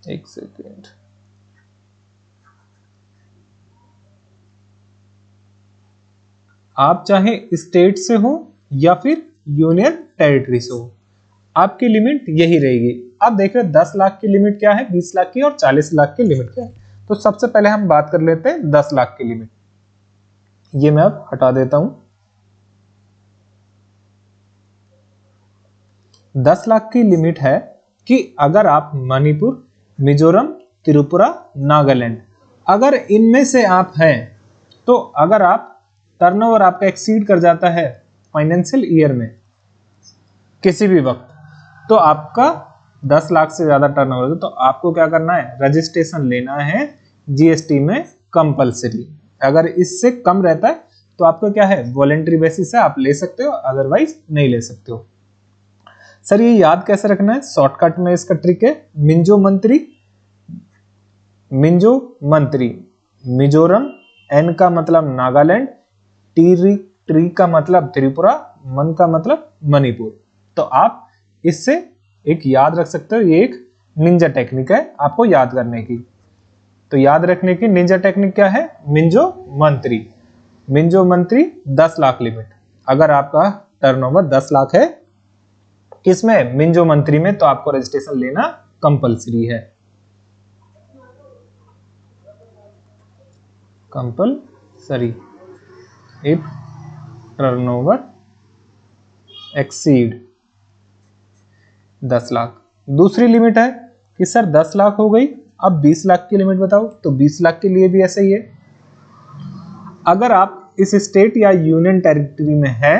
एक सेकेंड, आप चाहे स्टेट से हो या फिर यूनियन टेरिटरी से हो, आपकी लिमिट यही रहेगी। अब देख रहे 10 लाख की लिमिट क्या है, 20 लाख की और 40 लाख की लिमिट क्या है। तो सबसे पहले हम बात कर लेते हैं 10 लाख की लिमिट। ये मैं अब हटा देता हूं। 10 लाख की लिमिट है कि अगर आप मणिपुर, मिजोरम, त्रिपुरा, नागालैंड, अगर इनमें से आप हैं तो अगर आप टर्नओवर आपका एक्सीड कर जाता है फाइनेंशियल ईयर में किसी भी वक्त, तो आपका 10 लाख से ज्यादा टर्नओवर है तो आपको क्या करना है, रजिस्ट्रेशन लेना है जीएसटी में कंपलसरी। अगर इससे कम रहता है तो आपको क्या है, वॉलेंट्री बेसिस से आप ले सकते हो, अदरवाइज नहीं ले सकते हो। सर ये याद कैसे रखना है, शॉर्टकट में इसका ट्रिक है मिंजो मंत्री, मिंजो मंत्री, मिजोरम, एन का मतलब नागालैंड, ट्री का मतलब त्रिपुरा, मन का मतलब मणिपुर। तो आप इससे एक याद रख सकते हो, ये एक निंजा टेक्निक है आपको याद करने की। तो याद रखने की निंजा टेक्निक क्या है, मिंजो मंत्री। मिंजो मंत्री 10 लाख लिमिट, अगर आपका टर्नओवर 10 लाख है किसमें, मिंजो मंत्री में, तो आपको रजिस्ट्रेशन लेना कंपलसरी है। Compulsory if turnover exceed 10 lakh. दूसरी लिमिट है कि सर 10 लाख हो गई, अब 20 लाख की लिमिट बताओ। तो 20 लाख के लिए भी ऐसा ही है, अगर आप इस स्टेट या यूनियन टेरिटरी में है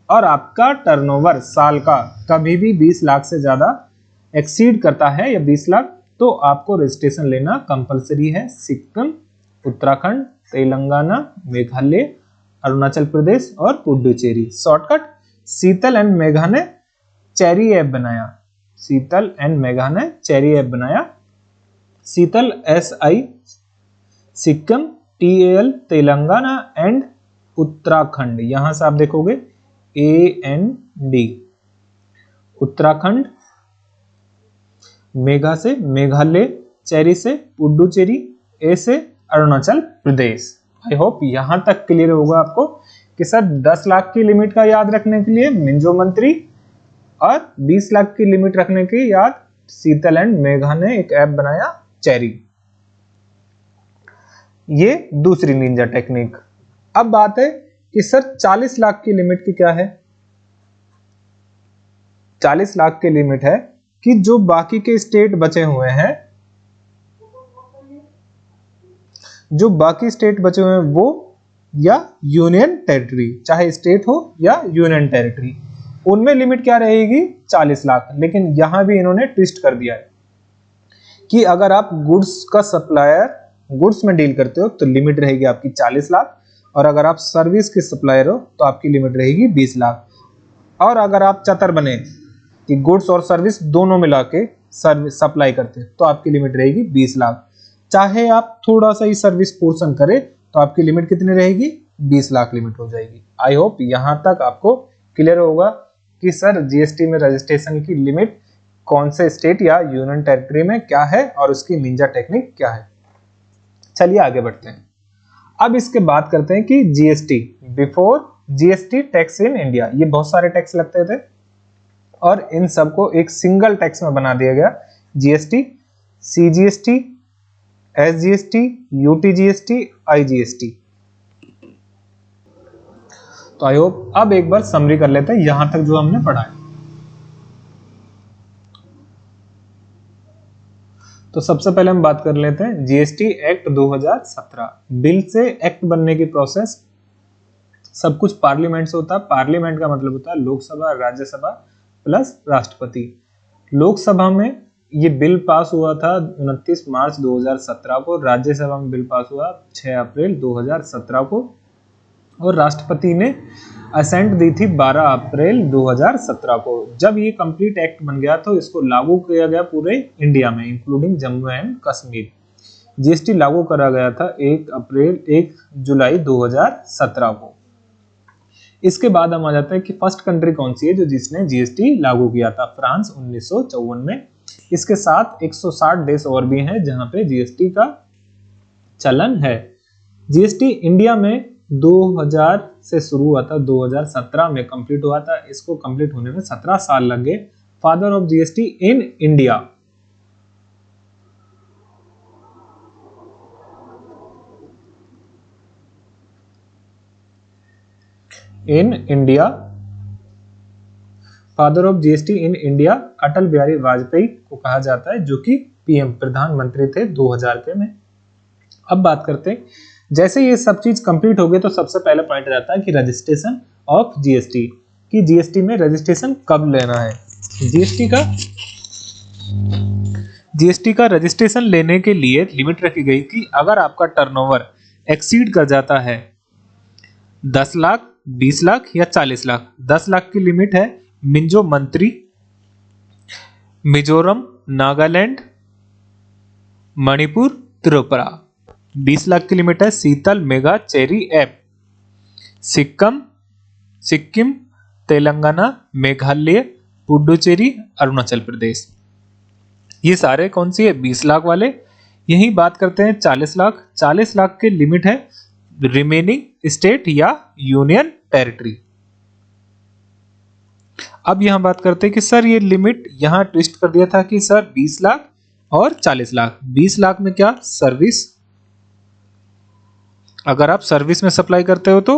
और आपका टर्नओवर साल का कभी भी 20 लाख से ज्यादा एक्सीड करता है या 20 लाख, तो आपको रजिस्ट्रेशन लेना कंपलसरी है। सिक्किम, उत्तराखंड, तेलंगाना, मेघालय, अरुणाचल प्रदेश और Puducherry. Shortcut Sheetal and Megha ने चेरी ऐप बनाया। शीतल एंड मेघा ने चेरी ऐप बनाया। शीतल SI Sikkim, TAL Telangana and Uttarakhand. यहां से आप देखोगे AND उत्तराखंड, मेघा से मेघालय, चेरी से पुडुचेरी, A से अरुणाचल प्रदेश। आई होप यहां तक क्लियर होगा आपको कि सर 10 लाख की लिमिट का याद रखने के लिए मिंजो मंत्री और 20 लाख की लिमिट रखने की याद शीतल एंड मेघा ने एक ऐप बनाया चेरी। ये दूसरी निंजा टेक्निक। अब बात है कि सर 40 लाख की लिमिट की क्या है। 40 लाख की लिमिट है कि जो बाकी के स्टेट बचे हुए हैं, जो बाकी स्टेट बचे हुए हैं वो या यूनियन टेरिटरी, चाहे स्टेट हो या यूनियन टेरिटरी, उनमें लिमिट क्या रहेगी 40 लाख। लेकिन यहां भी इन्होंने ट्विस्ट कर दिया है कि अगर आप गुड्स का सप्लायर, गुड्स में डील करते हो तो लिमिट रहेगी आपकी 40 लाख, और अगर आप सर्विस के सप्लायर हो तो आपकी लिमिट रहेगी 20 लाख। और अगर आप चतर बने कि गुड्स और सर्विस दोनों मिला के सर्विस सप्लाई करते हैं तो आपकी लिमिट रहेगी 20 लाख। चाहे आप थोड़ा सा ही सर्विस पोर्शन करें तो आपकी लिमिट कितनी रहेगी 20 लाख लिमिट हो जाएगी। आई होप यहां तक आपको क्लियर होगा कि सर जीएसटी में रजिस्ट्रेशन की लिमिट कौन से स्टेट या यूनियन टेरिटरी में क्या है और उसकी निंजा टेक्निक क्या है। चलिए आगे बढ़ते हैं। अब इसके बात करते हैं कि GST, before GST tax in India. ये बहुत सारे टैक्स लगते थे और इन सबको एक सिंगल टैक्स में बना दिया गया, GST, CGST, SGST, UTGST, IGST. तो आई होप अब एक बार समरी कर लेते हैं यहां तक जो हमने पढ़ा है। तो सबसे पहले हम बात कर लेते हैं जीएसटी एक्ट 2017। बिल से एक्ट बनने की प्रोसेस सब कुछ पार्लियामेंट से होता है। पार्लियामेंट का मतलब होता है लोकसभा, राज्यसभा प्लस राष्ट्रपति। लोकसभा में ये बिल पास हुआ था 29 मार्च 2017 को, राज्यसभा में बिल पास हुआ 6 अप्रैल 2017 को, और राष्ट्रपति ने असेंट दी थी 12 अप्रैल 2017 को। जब ये कंप्लीट एक्ट बन गया तो इसको लागू किया गया पूरे इंडिया में including Jammu and Kashmir. GST लागू करा गया था 1 जुलाई 2017 को। इसके बाद हम आ जाते हैं कि फर्स्ट कंट्री कौन सी है जो जिसने जीएसटी लागू किया था। फ्रांस 1954 में। इसके साथ 160 देश और भी हैं जहां पे जीएसटी का चलन है। जीएसटी इंडिया में 2000 से शुरू हुआ था, 2017 में कंप्लीट हुआ था। इसको कंप्लीट होने में 17 साल लग गए। Father of GST in India, father of GST in India Atal Bihari Vajpayee को कहा जाता है, जो कि पीएम प्रधानमंत्री थे 2000 के में। अब बात करते हैं, जैसे ये सब चीज कंप्लीट हो गई तो सबसे पहले पॉइंट रहता है कि रजिस्ट्रेशन ऑफ जीएसटी, कि जीएसटी में रजिस्ट्रेशन कब लेना है। जीएसटी का रजिस्ट्रेशन लेने के लिए लिमिट रखी गई कि अगर आपका टर्नओवर एक्सीड कर जाता है 10 लाख, 20 लाख या 40 लाख। 10 लाख की लिमिट है मिंजो मंत्री, मिजोरम, नागालैंड, मणिपुर, त्रिपुरा। 20 लाख की लिमिट है Sheetal mega cherry app, Sikkim, Telangana, Meghalaya, Puducherry, Arunachal Pradesh. ये सारे कौन सी है 20 लाख वाले। यही बात करते हैं 40 लाख। 40 लाख की लिमिट है रिमेनिंग स्टेट या यूनियन टेरिटरी। अब यहां बात करते हैं कि सर ये लिमिट यहां ट्विस्ट कर दिया था कि सर 20 लाख और 40 लाख। 20 लाख में क्या सर्विस, अगर आप सर्विस में सप्लाई करते हो तो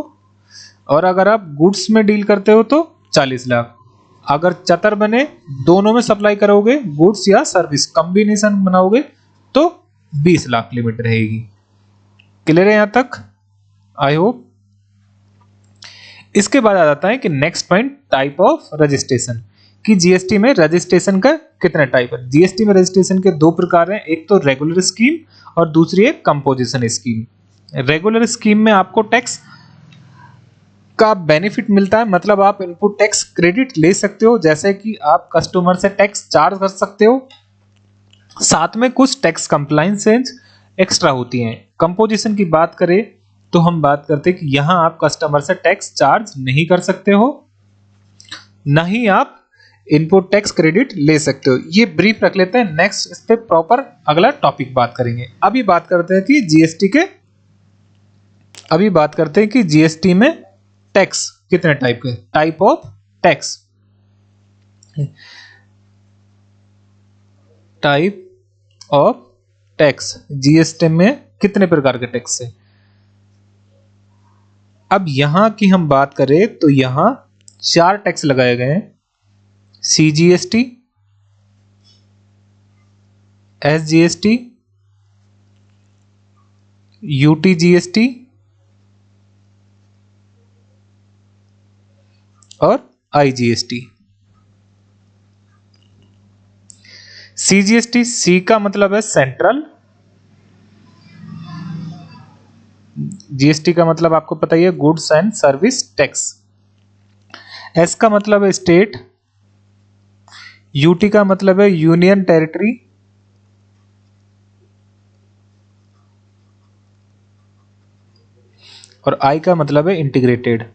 और अगर आप गुड्स में डील करते हो तो 40 लाख। अगर चतर बने दोनों में सप्लाई करोगे, गुड्स या सर्विस कॉम्बिनेशन बनाओगे, तो 20 लाख लिमिट रहेगी। क्लियर है यहां तक? I hope. इसके बाद आ जाता है कि next point, type of registration, कि जीएसटी में रजिस्ट्रेशन का कितने टाइप है। जीएसटी में रजिस्ट्रेशन के दो प्रकार हैं, एक तो रेगुलर स्कीम और दूसरी है कंपोजिशन स्कीम। रेगुलर स्कीम में आपको टैक्स का बेनिफिट मिलता है, मतलब आप इनपुट टैक्स क्रेडिट ले सकते हो, जैसे कि आप कस्टमर से टैक्स चार्ज कर सकते हो, साथ में कुछ टैक्स कंप्लायंसेस एक्स्ट्रा होती हैं। कंपोजिशन की बात करें तो हम बात करते हैं कि यहां आप कस्टमर से टैक्स चार्ज नहीं कर सकते हो, ना ही आप इनपुट टैक्स क्रेडिट ले सकते हो। ये ब्रीफ रख लेते हैं, नेक्स्ट इस पे प्रॉपर अगला टॉपिक बात करेंगे। अभी बात करते हैं कि जीएसटी में टैक्स कितने टाइप के, type of tax. Type of tax, GST में कितने प्रकार के टैक्स है। अब यहां की हम बात करें तो यहां 4 टैक्स लगाए गए हैं, सीजीएसटी, एसजीएसटी, यूटीजीएसटी और आईजीएसटी। सीजीएसटी, सी का मतलब है सेंट्रल, जीएसटी का मतलब आपको पता ही है goods and service tax, S का मतलब है स्टेट, यूटी का मतलब है यूनियन टेरिटरी, और आई का मतलब है इंटीग्रेटेड।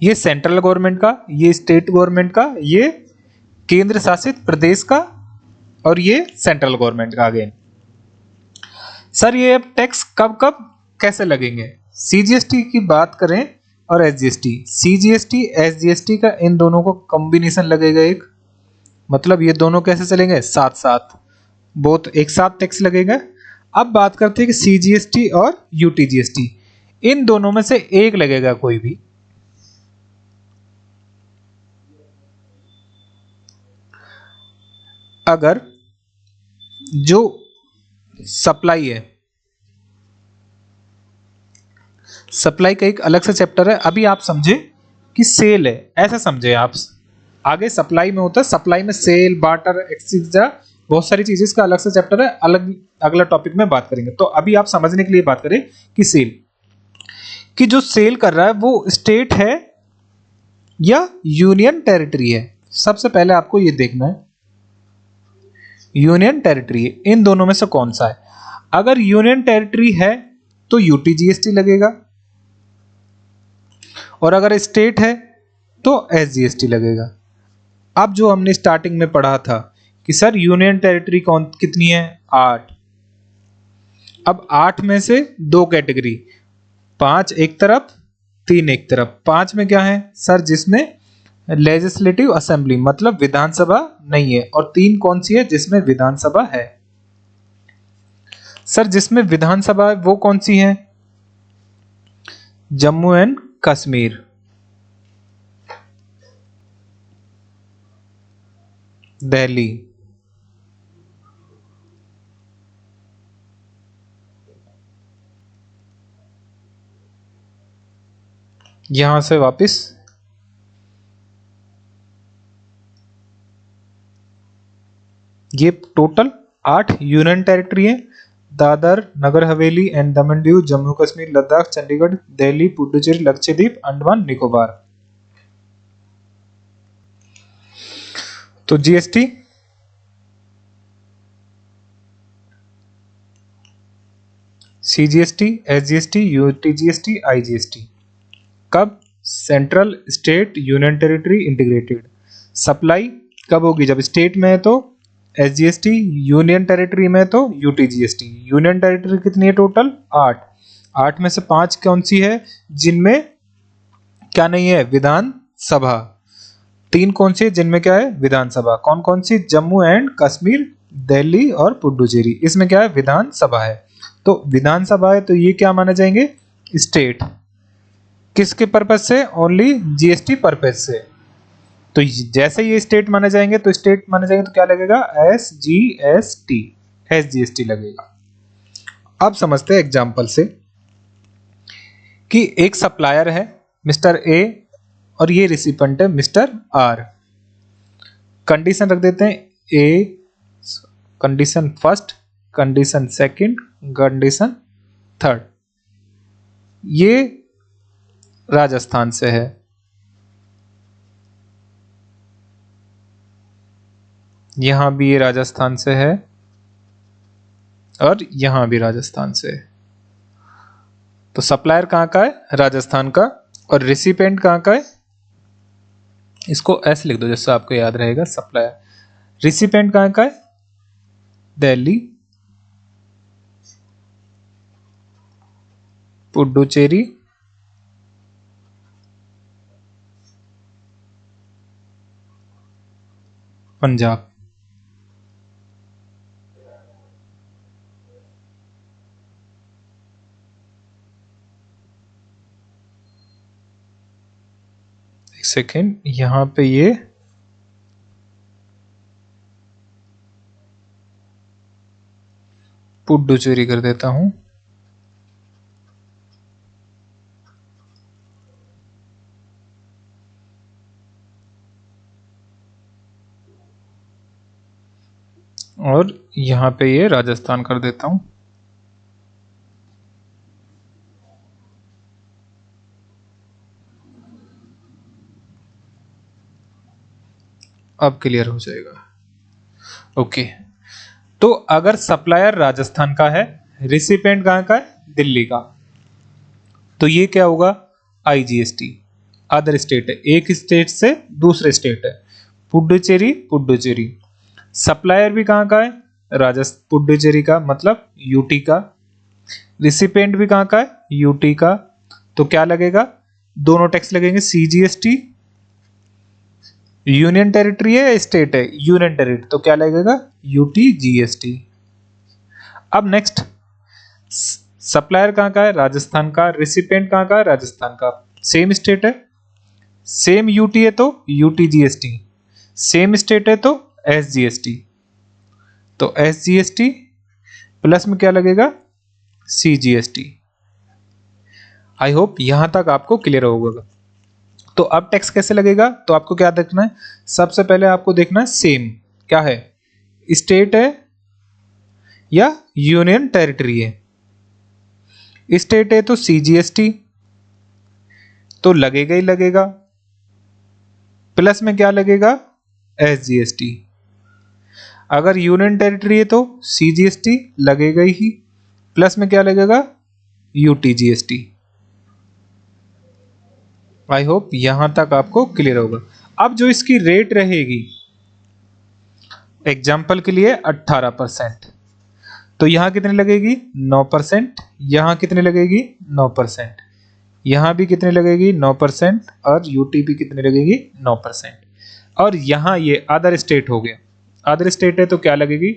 ये सेंट्रल गवर्नमेंट का, ये स्टेट गवर्नमेंट का, ये केंद्र शासित प्रदेश का, और ये सेंट्रल गवर्नमेंट का। अगेन सर ये अब टैक्स कब कब कैसे लगेंगे, सीजीएसटी की बात करें और एसजीएसटी, सीजीएसटी एसजीएसटी का इन दोनों को कॉम्बिनेशन लगेगा एक, मतलब ये दोनों कैसे चलेंगे, साथ साथ, बोथ एक साथ टैक्स लगेगा। अब बात करते हैं कि सीजीएसटी और यूटीजीएसटी, इन दोनों में से एक लगेगा कोई भी। अगर जो सप्लाई है, सप्लाई का एक अलग से चैप्टर है, अभी आप समझे कि सेल है, ऐसा समझे आप। आगे सप्लाई में होता है, सप्लाई में सेल, बार्टर, एक्सचेंज, बहुत सारी चीजें, इसका अलग से चैप्टर है, अलग अगला टॉपिक में बात करेंगे। तो अभी आप समझने के लिए बात करें कि सेल, कि जो सेल कर रहा है वो स्टेट है या यूनियन टेरिटरी है। सबसे पहले आपको ये देखना है यूनियन टेरिटरी, इन दोनों में से कौन सा है। अगर यूनियन टेरिटरी है तो यूटीजीएसटी लगेगा, और अगर स्टेट है तो एसजीएसटी लगेगा। अब जो हमने स्टार्टिंग में पढ़ा था कि सर यूनियन टेरिटरी कौन कितनी है, 8। अब 8 में से 2 कैटेगरी, 5 एक तरफ 3 एक तरफ। 5 में क्या है सर, जिसमें लेजिस्लेटिव असेंबली मतलब विधानसभा नहीं है, और 3 कौन सी है, जिसमें विधानसभा है। सर जिसमें विधानसभा है वो कौन सी है, जम्मू एंड कश्मीर, दिल्ली। यहां से वापस ये टोटल 8 यूनियन टेरिटरी है, दादर नगर हवेली एंड दमन दीव, जम्मू कश्मीर, लद्दाख, चंडीगढ़, दिल्ली, पुडुचेरी, लक्षद्वीप, अंडमान निकोबार। तो GST CGST, SGST, UTGST, IGST कब, central, state, union territory, integrated. Supply कब होगी, जब स्टेट में है तो एसजीएसटी, यूनियन टेरिटरी में तो यूटीजीएसटी। यूनियन टेरिटरी कितनी है टोटल, 8। 8 में से 5 कौन सी है, जिनमें क्या नहीं है, विधानसभा। 3 कौन सी है जिनमें क्या है, विधानसभा। कौन कौन सी, जम्मू एंड कश्मीर, दिल्ली और पुडुचेरी, इसमें क्या है, विधानसभा है। तो विधानसभा है तो ये क्या माने जाएंगे, स्टेट। किसके पर्पज से, ओनली जीएसटी पर्पज से। तो जैसे ये स्टेट माने जाएंगे तो क्या लगेगा, एसजीएसटी लगेगा। अब समझते हैं एग्जांपल से कि एक सप्लायर है मिस्टर ए और ये रिसिपेंट है मिस्टर आर। कंडीशन रख देते हैं A, condition first, condition second, condition third. ये राजस्थान से है, यहां भी ये राजस्थान से है और यहां भी राजस्थान से है। तो सप्लायर कहां का है, राजस्थान का, और रिसिपेंट कहां का है, इसको ऐसे लिख दो जैसे आपको याद रहेगा, सप्लायर। रिसिपेंट कहां का है, दिल्ली, पुडुचेरी, पंजाब। एक सेकेंड, यहां पे ये पुडुचेरी कर देता हूं। और यहां पे ये राजस्थान कर देता हूं। अब क्लियर हो जाएगा। ओके, तो अगर सप्लायर राजस्थान का है, रिसिपेंट कहां का है, दिल्ली का, तो ये क्या होगा, आईजीएसटी। अदर स्टेट है, एक स्टेट से दूसरे स्टेट है, पुडुचेरी पुडुचेरी। सप्लायर भी कहां का है, राजस्थान, पुडुचेरी का मतलब यूटी का। रिसिपेंट भी कहां का है, यूटी का। तो क्या लगेगा, दोनों टैक्स लगेंगे, सीजीएसटी। यूनियन टेरिटरी है या स्टेट है, यूनियन टेरिटरी, तो क्या लगेगा, यूटी जीएसटी। अब नेक्स्ट, सप्लायर कहां का है, राजस्थान का, रिसिपेंट कहां का है, राजस्थान का, सेम स्टेट है, सेम यूटी है तो यूटी जीएसटी, सेम स्टेट है तो एसजीएसटी। तो एसजीएसटी प्लस में क्या लगेगा, सीजीएसटी। आई होप यहां तक आपको क्लियर होगा। तो अब टैक्स कैसे लगेगा, तो आपको क्या देखना है, सबसे पहले आपको देखना है सेम क्या है, स्टेट है या यूनियन टेरिटरी है। स्टेट है तो सीजीएसटी तो लगेगा ही लगेगा, प्लस में क्या लगेगा, एसजीएसटी। अगर यूनियन टेरिटरी है तो सीजीएसटी लगेगा ही, प्लस में क्या लगेगा, यूटीजीएसटी। आई होप यहां तक आपको क्लियर होगा। अब जो इसकी रेट रहेगी, एग्जाम्पल के लिए 18%, तो यहां कितनी लगेगी, 9%। यहां कितनी लगेगी, 9%। यहां भी कितनी लगेगी, 9%। और यूटी भी कितनी लगेगी, 9%। और यहां ये अदर स्टेट हो गया, अदर स्टेट है तो क्या लगेगी,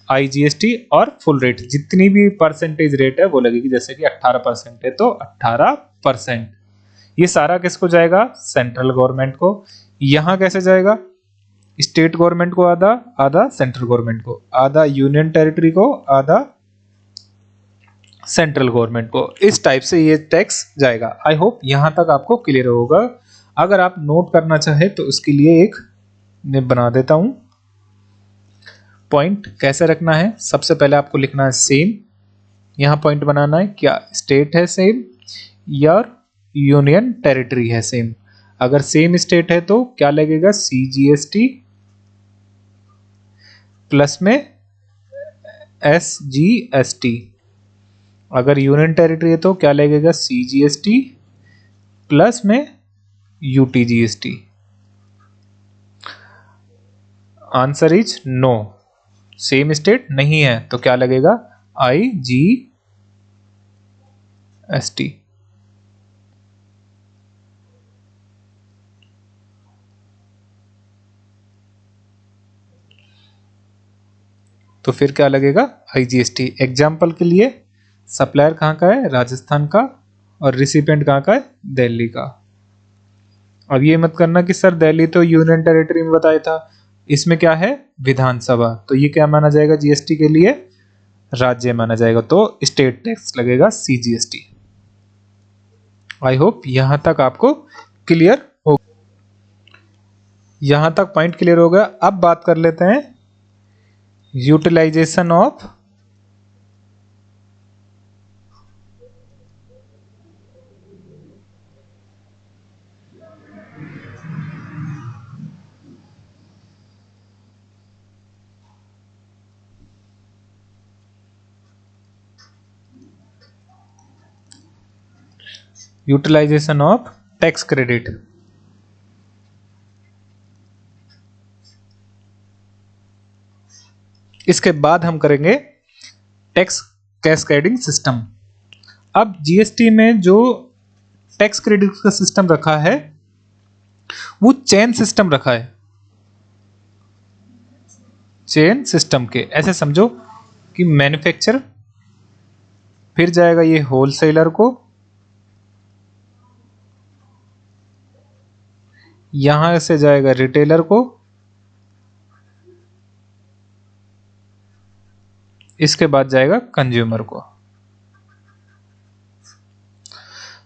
आईजीएसटी और फुल रेट, जितनी भी परसेंटेज रेट है वो लगेगी। जैसे कि 18% है तो 18%। ये सारा किसको जाएगा, सेंट्रल गवर्नमेंट को। यहां कैसे जाएगा, स्टेट गवर्नमेंट को आधा, आधा सेंट्रल गवर्नमेंट को, आधा यूनियन टेरिटरी को, आधा सेंट्रल गवर्नमेंट को। इस टाइप से ये टैक्स जाएगा। आई होप यहां तक आपको क्लियर होगा। अगर आप नोट करना चाहे तो उसके लिए एक मैं बना देता हूं पॉइंट, कैसे रखना है। सबसे पहले आपको लिखना है सेम, यहां पॉइंट बनाना है, क्या स्टेट है सेम या यूनियन टेरिटरी है सेम। अगर सेम स्टेट है तो क्या लगेगा, सीजीएसटी प्लस में एसजीएसटी। अगर यूनियन टेरिटरी है तो क्या लगेगा, सीजीएसटी प्लस में UTGST. Answer is no, same state नहीं है तो क्या लगेगा, आईजीएसटी। तो फिर क्या लगेगा, IGST। एग्जाम्पल के लिए सप्लायर कहाँ का है, राजस्थान का, और रिसिपेंट कहाँ का है, दिल्ली का। अब ये मत करना कि सर दिल्ली तो यूनियन टेरिटरी में बताया था, इसमें क्या है, विधानसभा, तो ये क्या माना जाएगा GST के लिए, राज्य माना जाएगा, तो स्टेट टैक्स लगेगा CGST। आई होप यहां तक आपको क्लियर हो, यहां तक पॉइंट क्लियर हो गया। अब बात कर लेते हैं यूटिलाइजेशन ऑफ टैक्स क्रेडिट। इसके बाद हम करेंगे टैक्स कैस्केडिंग सिस्टम। अब GST में जो टैक्स क्रेडिट का सिस्टम रखा है वो चेन सिस्टम रखा है। चेन सिस्टम के ऐसे समझो कि मैन्युफैक्चर, फिर जाएगा ये होलसेलर को, यहां से जाएगा रिटेलर को, इसके बाद जाएगा कंज्यूमर को।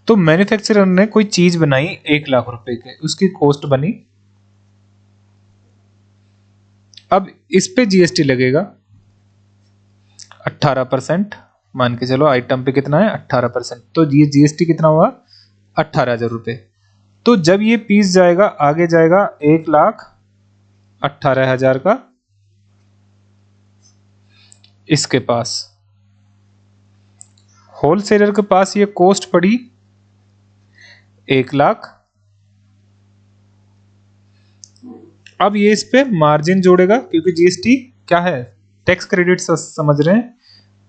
तो मैन्युफैक्चरर ने कोई चीज बनाई 1 लाख रुपए के, उसकी कॉस्ट बनी, अब इस पे GST लगेगा 18%। मान के चलो आइटम पे कितना है, 18%, तो ये GST कितना हुआ, 18,000 रुपए। तो जब ये पीस जाएगा आगे जाएगा 1,18,000 का इसके पास, होलसेलर के पास ये कॉस्ट पड़ी 1 लाख। अब ये इस पे मार्जिन जोड़ेगा, क्योंकि GST क्या है, टैक्स क्रेडिट समझ रहे हैं,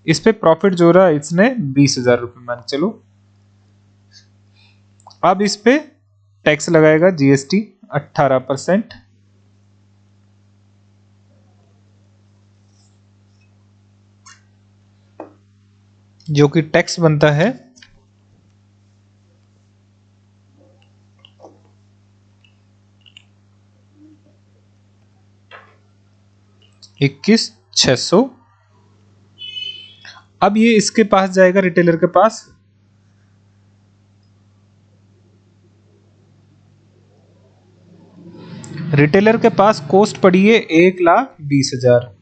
इस पे प्रॉफिट जोड़ा इसने 20,000 रुपए मान चलो। अब इस पे टैक्स लगाएगा GST 18%, जो कि टैक्स बनता है 21,600। अब ये इसके पास जाएगा रिटेलर के पास, रिटेलर के पास कॉस्ट पड़ी है 1,20,000,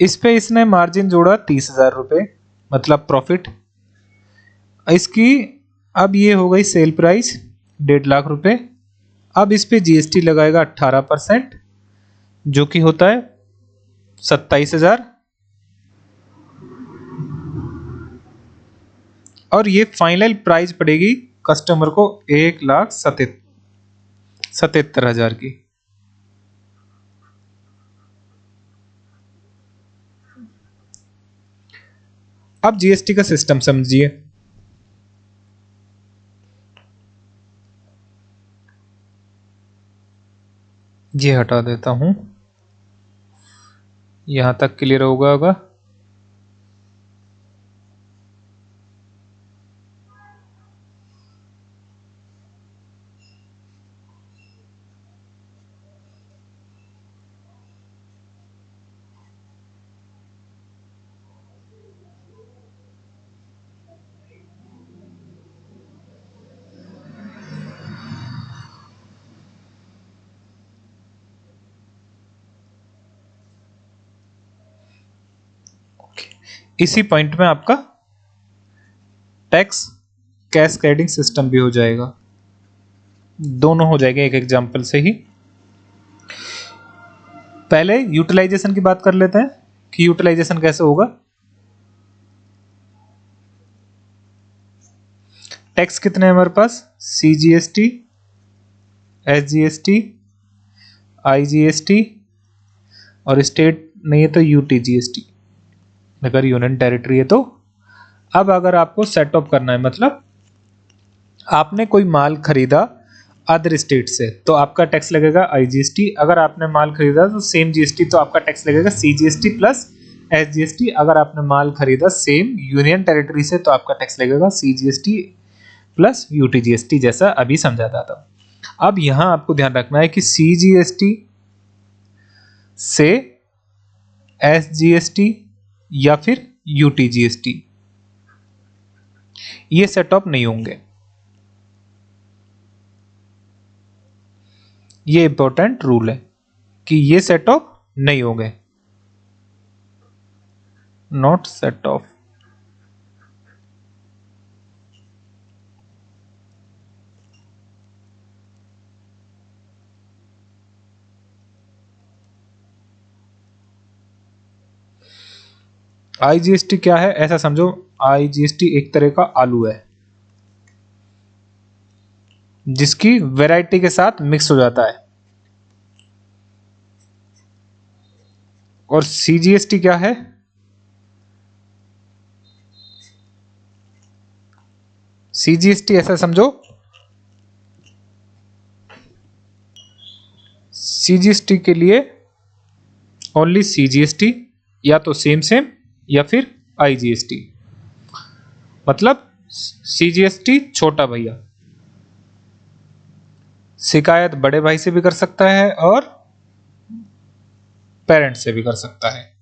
इस पे इसने मार्जिन जोड़ा 30,000 रुपए, मतलब प्रॉफिट इसकी। अब ये हो गई सेल प्राइस 1.5 लाख रुपए। अब इस पे GST लगाएगा 18%, जो कि होता है 27,000, और ये फाइनल प्राइस पड़ेगी कस्टमर को 1,77,000 की। अब GST का सिस्टम समझिए। ये हटा देता हूं, यहां तक क्लियर होगा। इसी पॉइंट में आपका टैक्स कैस्केडिंग सिस्टम भी हो जाएगा, दोनों हो जाएंगे एक एग्जांपल से ही। पहले यूटिलाइजेशन की बात कर लेते हैं कि यूटिलाइजेशन कैसे होगा। टैक्स कितने हैं हमारे पास, CGST, SGST, IGST, और स्टेट नहीं है तो UTGST, अगर यूनियन टेरिटरी है तो। अब अगर आपको सेट ऑफ करना है, मतलब आपने कोई माल खरीदा अदर स्टेट से तो आपका टैक्स लगेगा IGST। अगर आपने माल खरीदा तो सेम GST तो आपका टैक्स लगेगा CGST प्लस SGST। अगर आपने माल खरीदा सेम यूनियन टेरिटरी से तो आपका टैक्स लगेगा CGST प्लस UTGST, जैसा अभी समझाता था। अब यहां आपको ध्यान रखना है कि CGST से SGST या फिर UTGST ये सेट ऑफ नहीं होंगे। ये इंपॉर्टेंट रूल है कि ये सेट ऑफ नहीं होंगे, नॉट सेट ऑफ। IGST क्या है, ऐसा समझो IGST एक तरह का आलू है जिसकी वैरायटी के साथ मिक्स हो जाता है। और CGST क्या है, CGST ऐसा समझो, CGST के लिए ओनली CGST या तो सेम सेम या फिर IGST, मतलब CGST छोटा भैया, शिकायत बड़े भाई से भी कर सकता है और पेरेंट से भी कर सकता है।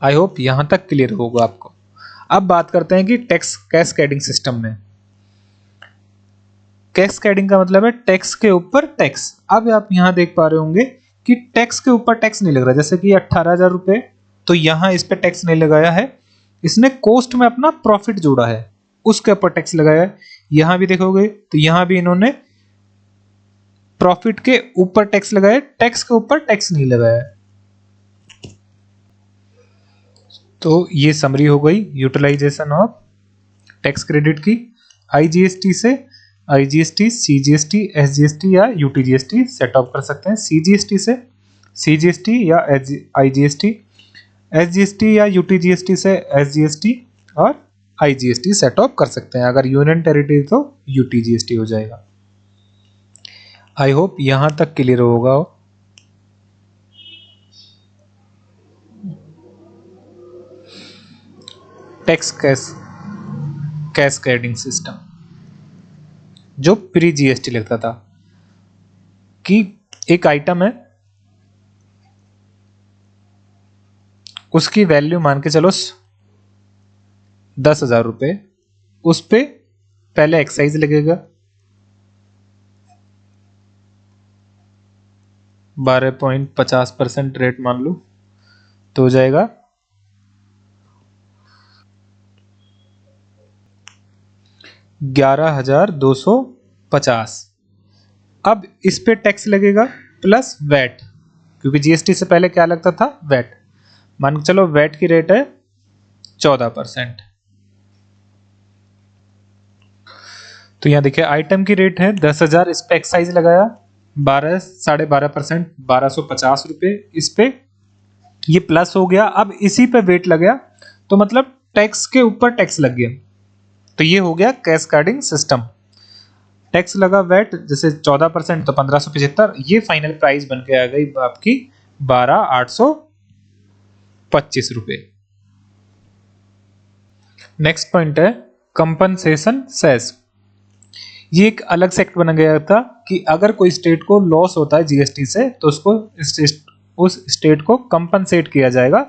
आई होप यहां तक क्लियर होगा आपको। अब बात करते हैं कि टैक्स कैस्केडिंग सिस्टम में। कैस्केडिंग का मतलब है टैक्स के ऊपर टैक्स। अब आप यहां देख पा रहे होंगे कि टैक्स के ऊपर टैक्स नहीं लग रहा, जैसे कि 18,000 रुपए तो यहां इस पे टैक्स नहीं लगाया है, इसने कॉस्ट में अपना प्रॉफिट जोड़ा है उसके ऊपर टैक्स लगाया है। यहां भी देखोगे तो यहां भी इन्होंने प्रॉफिट के ऊपर टैक्स लगाया, टैक्स के ऊपर टैक्स नहीं लगाया। तो ये समरी हो गई यूटिलाइजेशन ऑफ टैक्स क्रेडिट की। IGST से IGST, CGST, SGST या UTGST सेट ऑफ कर सकते हैं। CGST से CGST या IGST, SGST या UTGST से SGST और IGST सेट ऑफ कर सकते हैं। अगर यूनियन टेरिटरी तो UTGST हो जाएगा। आई होप यहां तक क्लियर होगा। टैक्स कैस्केडिंग सिस्टम जो प्री GST लगता था कि एक आइटम है, उसकी वैल्यू मान के चलो 10,000 रुपए, उस पे पहले एक्साइज लगेगा 12.50% रेट मान लो, तो हो जाएगा 11,250। अब इस पे टैक्स लगेगा प्लस वैट, क्योंकि GST से पहले क्या लगता था, वैट। मान के चलो वैट की रेट है 14%। तो यहां देखिए आइटम की रेट है 10,000, इस पे एक्साइज लगाया 12.5%, 1250 रुपए, इस पे ये प्लस हो गया। अब इसी पे वेट लग गया तो मतलब टैक्स के ऊपर टैक्स लग गया, तो ये हो गया कैस्केडिंग सिस्टम। टैक्स लगा वैट जैसे 14% तो 1575, ये फाइनल प्राइस बन के आ गई आपकी 12,825 रुपए। नेक्स्ट पॉइंट है कंपनसेशन सेस। ये एक अलग सेक्ट बना गया था कि अगर कोई स्टेट को लॉस होता है GST से तो उसको उस स्टेट को कंपनसेट किया जाएगा,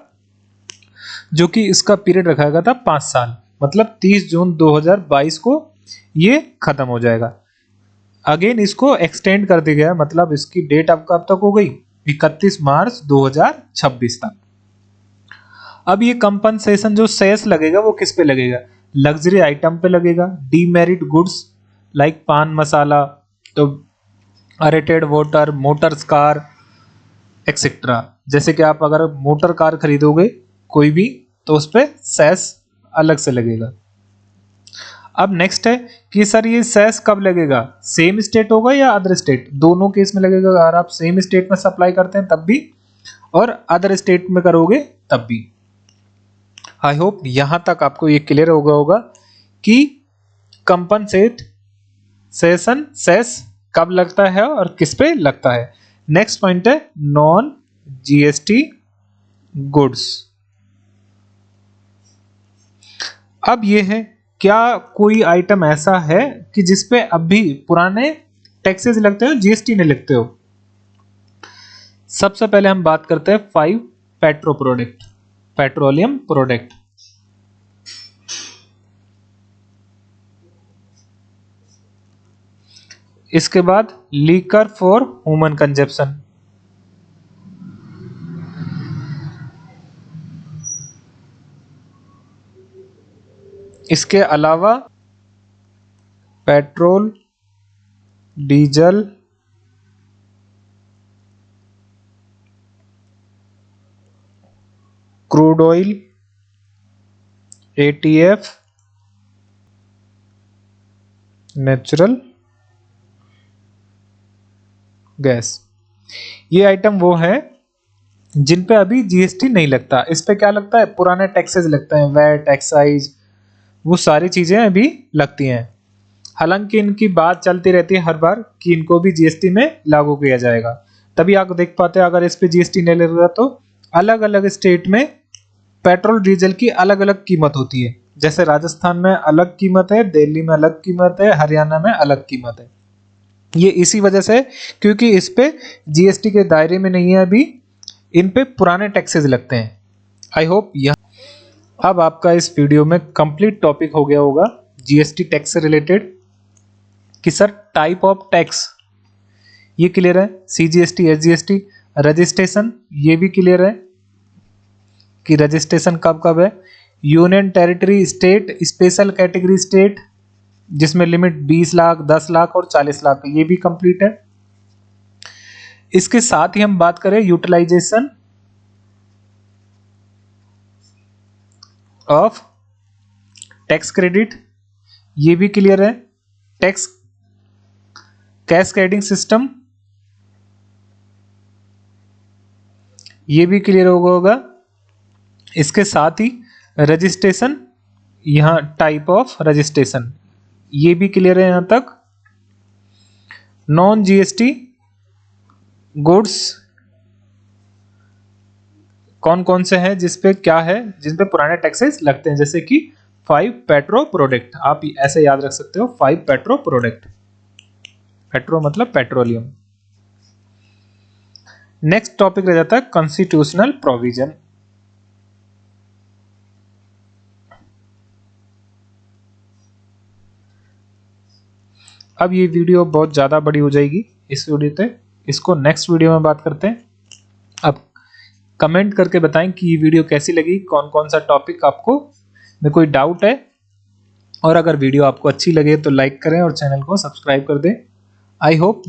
जो कि इसका पीरियड रखा गया था 5 साल, मतलब 30 जून 2022 को ये खत्म हो जाएगा। अगेन इसको एक्सटेंड कर दिया गया, मतलब इसकी डेट अब कब तक हो गई, 31 मार्च 2026 तक। अब ये कंपनसेशन जो सेस लगेगा वो किस पे लगेगा, लग्जरी आइटम पे लगेगा, डीमेरिट गुड्स लाइक पान मसाला, तो aerated water, Motors car etcetera. जैसे कि आप अगर मोटर कार खरीदोगे कोई भी तो उस पे सेस अलग से लगेगा। अब नेक्स्ट है कि सर ये सेस कब लगेगा, सेम स्टेट होगा या अदर स्टेट, दोनों केस में लगेगा। अगर आप सेम स्टेट में सप्लाई करते हैं तब भी और अदर स्टेट में करोगे तब भी। आई होप यहां तक आपको ये क्लियर होगा कि कंपनसेट सेस कब लगता है और किस पे लगता है। नेक्स्ट पॉइंट है नॉन जीएसटी गुड्स। अब ये है, क्या कोई आइटम ऐसा है कि जिसपे अभी पुराने टैक्सेस लगते हो, जीएसटी नहीं लगते हो। सबसे पहले हम बात करते हैं 5 पेट्रोलियम प्रोडक्ट। इसके बाद लीकर फॉर ह्यूमन कंजप्शन, इसके अलावा petrol, diesel, crude oil, ETF, natural gas. ये आइटम वो है जिन पे अभी जीएसटी नहीं लगता। इस पे क्या लगता है, पुराने टैक्सेस लगते हैं, वैट, एक्साइज, वो सारी चीजें अभी लगती हैं। हालांकि इनकी बात चलती रहती है हर बार कि इनको भी जीएसटी में लागू किया जाएगा। तभी आप देख पाते हैं अगर इस पे जीएसटी नहीं लगेगा तो अलग अलग स्टेट में पेट्रोल डीजल की अलग अलग कीमत होती है। जैसे राजस्थान में अलग कीमत है, दिल्ली में अलग कीमत है, हरियाणा में अलग कीमत है। ये इसी वजह से क्योंकि इस पे जीएसटी के दायरे में नहीं है अभी, इन पे पुराने टैक्सेस लगते हैं। आई होप यह अब आपका इस वीडियो में कंप्लीट टॉपिक हो गया होगा जीएसटी टैक्स से रिलेटेड कि सर टाइप ऑफ टैक्स ये क्लियर है, सीजीएसटी, एसजीएसटी, रजिस्ट्रेशन ये भी क्लियर है कि रजिस्ट्रेशन कब कब है, union territory, state, special category state जिसमें लिमिट 20 लाख, 10 लाख और 40 लाख, ये भी कंप्लीट है। इसके साथ ही हम बात करें यूटिलाइजेशन ऑफ टैक्स क्रेडिट, ये भी क्लियर है। टैक्स कैस्केडिंग सिस्टम ये भी क्लियर होगा। इसके साथ ही रजिस्ट्रेशन, यहां टाइप ऑफ रजिस्ट्रेशन ये भी क्लियर है यहां तक। नॉन जीएसटी गुड्स कौन कौन से हैं जिसपे क्या है, जिन पे पुराने टैक्सेस लगते हैं, जैसे कि 5 पेट्रो प्रोडक्ट, आप ऐसे याद रख सकते हो 5 पेट्रो प्रोडक्ट, पेट्रो मतलब पेट्रोलियम। नेक्स्ट टॉपिक रह जाता है कॉन्स्टिट्यूशनल प्रोविजन। अब ये वीडियो बहुत ज़्यादा बड़ी हो जाएगी इस वीडियो पे, इसको नेक्स्ट वीडियो में बात करते हैं। अब कमेंट करके बताएं कि ये वीडियो कैसी लगी, कौन कौन सा टॉपिक आपको में कोई डाउट है, और अगर वीडियो आपको अच्छी लगे तो लाइक करें और चैनल को सब्सक्राइब कर दें। आई होप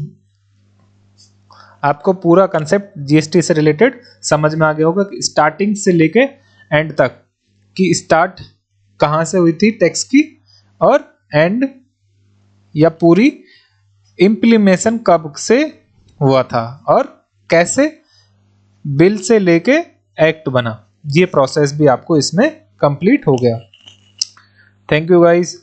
आपको पूरा कंसेप्ट जीएसटी से रिलेटेड समझ में आ गया होगा कि स्टार्टिंग से लेके एंड तक, कि स्टार्ट कहाँ से हुई थी टैक्स की और एंड या पूरी इम्प्लीमेशन कब से हुआ था और कैसे बिल से लेके एक्ट बना। ये प्रोसेस भी आपको इसमें कंप्लीट हो गया। Thank you guys.